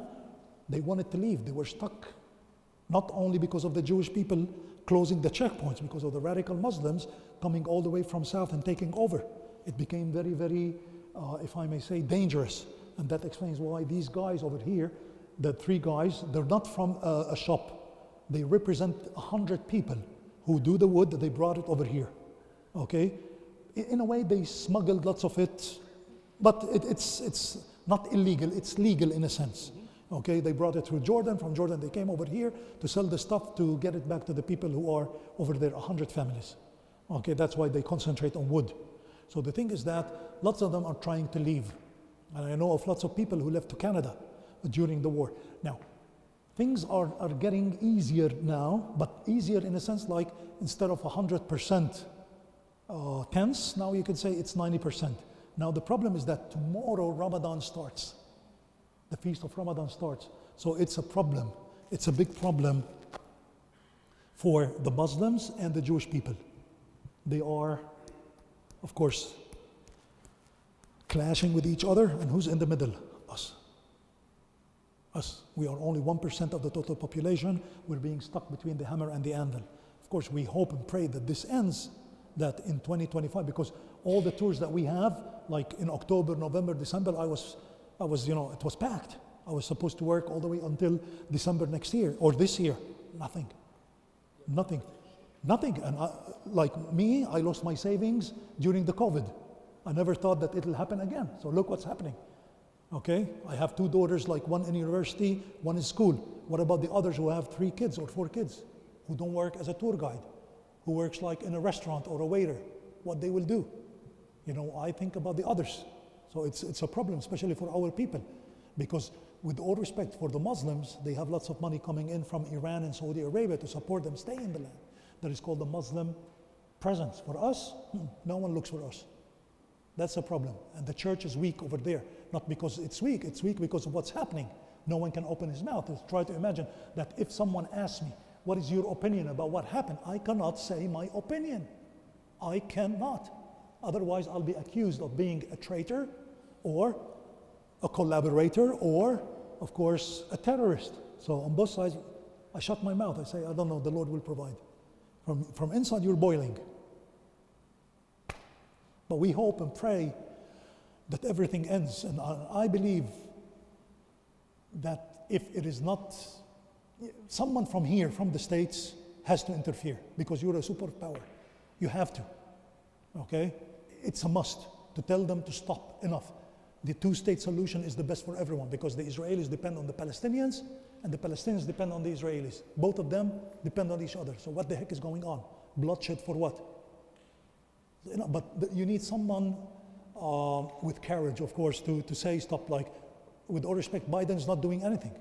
they wanted to leave. They were stuck. Not only because of the Jewish people closing the checkpoints, because of the radical Muslims coming all the way from south and taking over. It became very, very, if I may say, dangerous. And that explains why these guys over here, the three guys, they're not from a shop. They represent 100 people who do the wood. They brought it over here, okay? In a way, they smuggled lots of it, but it's not illegal. It's legal in a sense, okay? They brought it through Jordan. From Jordan, they came over here to sell the stuff to get it back to the people who are over there, 100 families, okay? That's why they concentrate on wood. So the thing is that lots of them are trying to leave. And I know of lots of people who left to Canada during the war. Now, things are getting easier now, but easier in a sense like instead of 100% tense, now you can say it's 90%. Now the problem is that tomorrow Ramadan starts. The feast of Ramadan starts. So it's a problem. It's a big problem for the Muslims and the Jewish people. They are, of course, clashing with each other, and who's in the middle? Us. Us. We are only 1% of the total population. We're being stuck between the hammer and the anvil. Of course, we hope and pray that this ends, that in 2025, because all the tours that we have, like in October, November, December, I was, you know, it was packed. I was supposed to work all the way until December next year, or this year. Nothing. And like me, I lost my savings during the COVID. I never thought that it'll happen again. So look what's happening. Okay? I have two daughters, like one in university, one in school. What about the others who have 3 kids or 4 kids, who don't work as a tour guide, who works like in a restaurant or a waiter? What they will do? You know, I think about the others. So it's a problem, especially for our people. Because with all respect for the Muslims, they have lots of money coming in from Iran and Saudi Arabia to support them stay in the land. That is called the Muslim presence. For us, no one looks for us. That's a problem. And the church is weak over there. Not because it's weak because of what's happening. No one can open his mouth. Try to imagine that if someone asks me, what is your opinion about what happened? I cannot say my opinion. I cannot. Otherwise, I'll be accused of being a traitor or a collaborator or, of course, a terrorist. So on both sides, I shut my mouth. I say, I don't know, the Lord will provide. From inside, you're boiling. But we hope and pray that everything ends. And I believe that if it is not, someone from here, from the States, has to interfere because you're a superpower. You have to, okay? It's a must to tell them to stop, enough. The two-state solution is the best for everyone because the Israelis depend on the Palestinians and the Palestinians depend on the Israelis. Both of them depend on each other. So what the heck is going on? Bloodshed for what? You know, but you need someone with courage, of course, to say stop. Like, with all respect, Biden's not doing anything.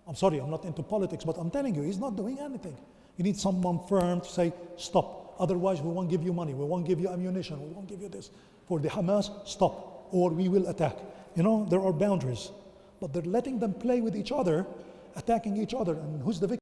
I'm sorry, I'm not into politics, but I'm telling you, he's not doing anything. You need someone firm to say stop. Otherwise, we won't give you money. We won't give you ammunition. We won't give you this. For the Hamas, stop, or we will attack. You know, there are boundaries. But they're letting them play with each other, attacking each other. And who's the victim?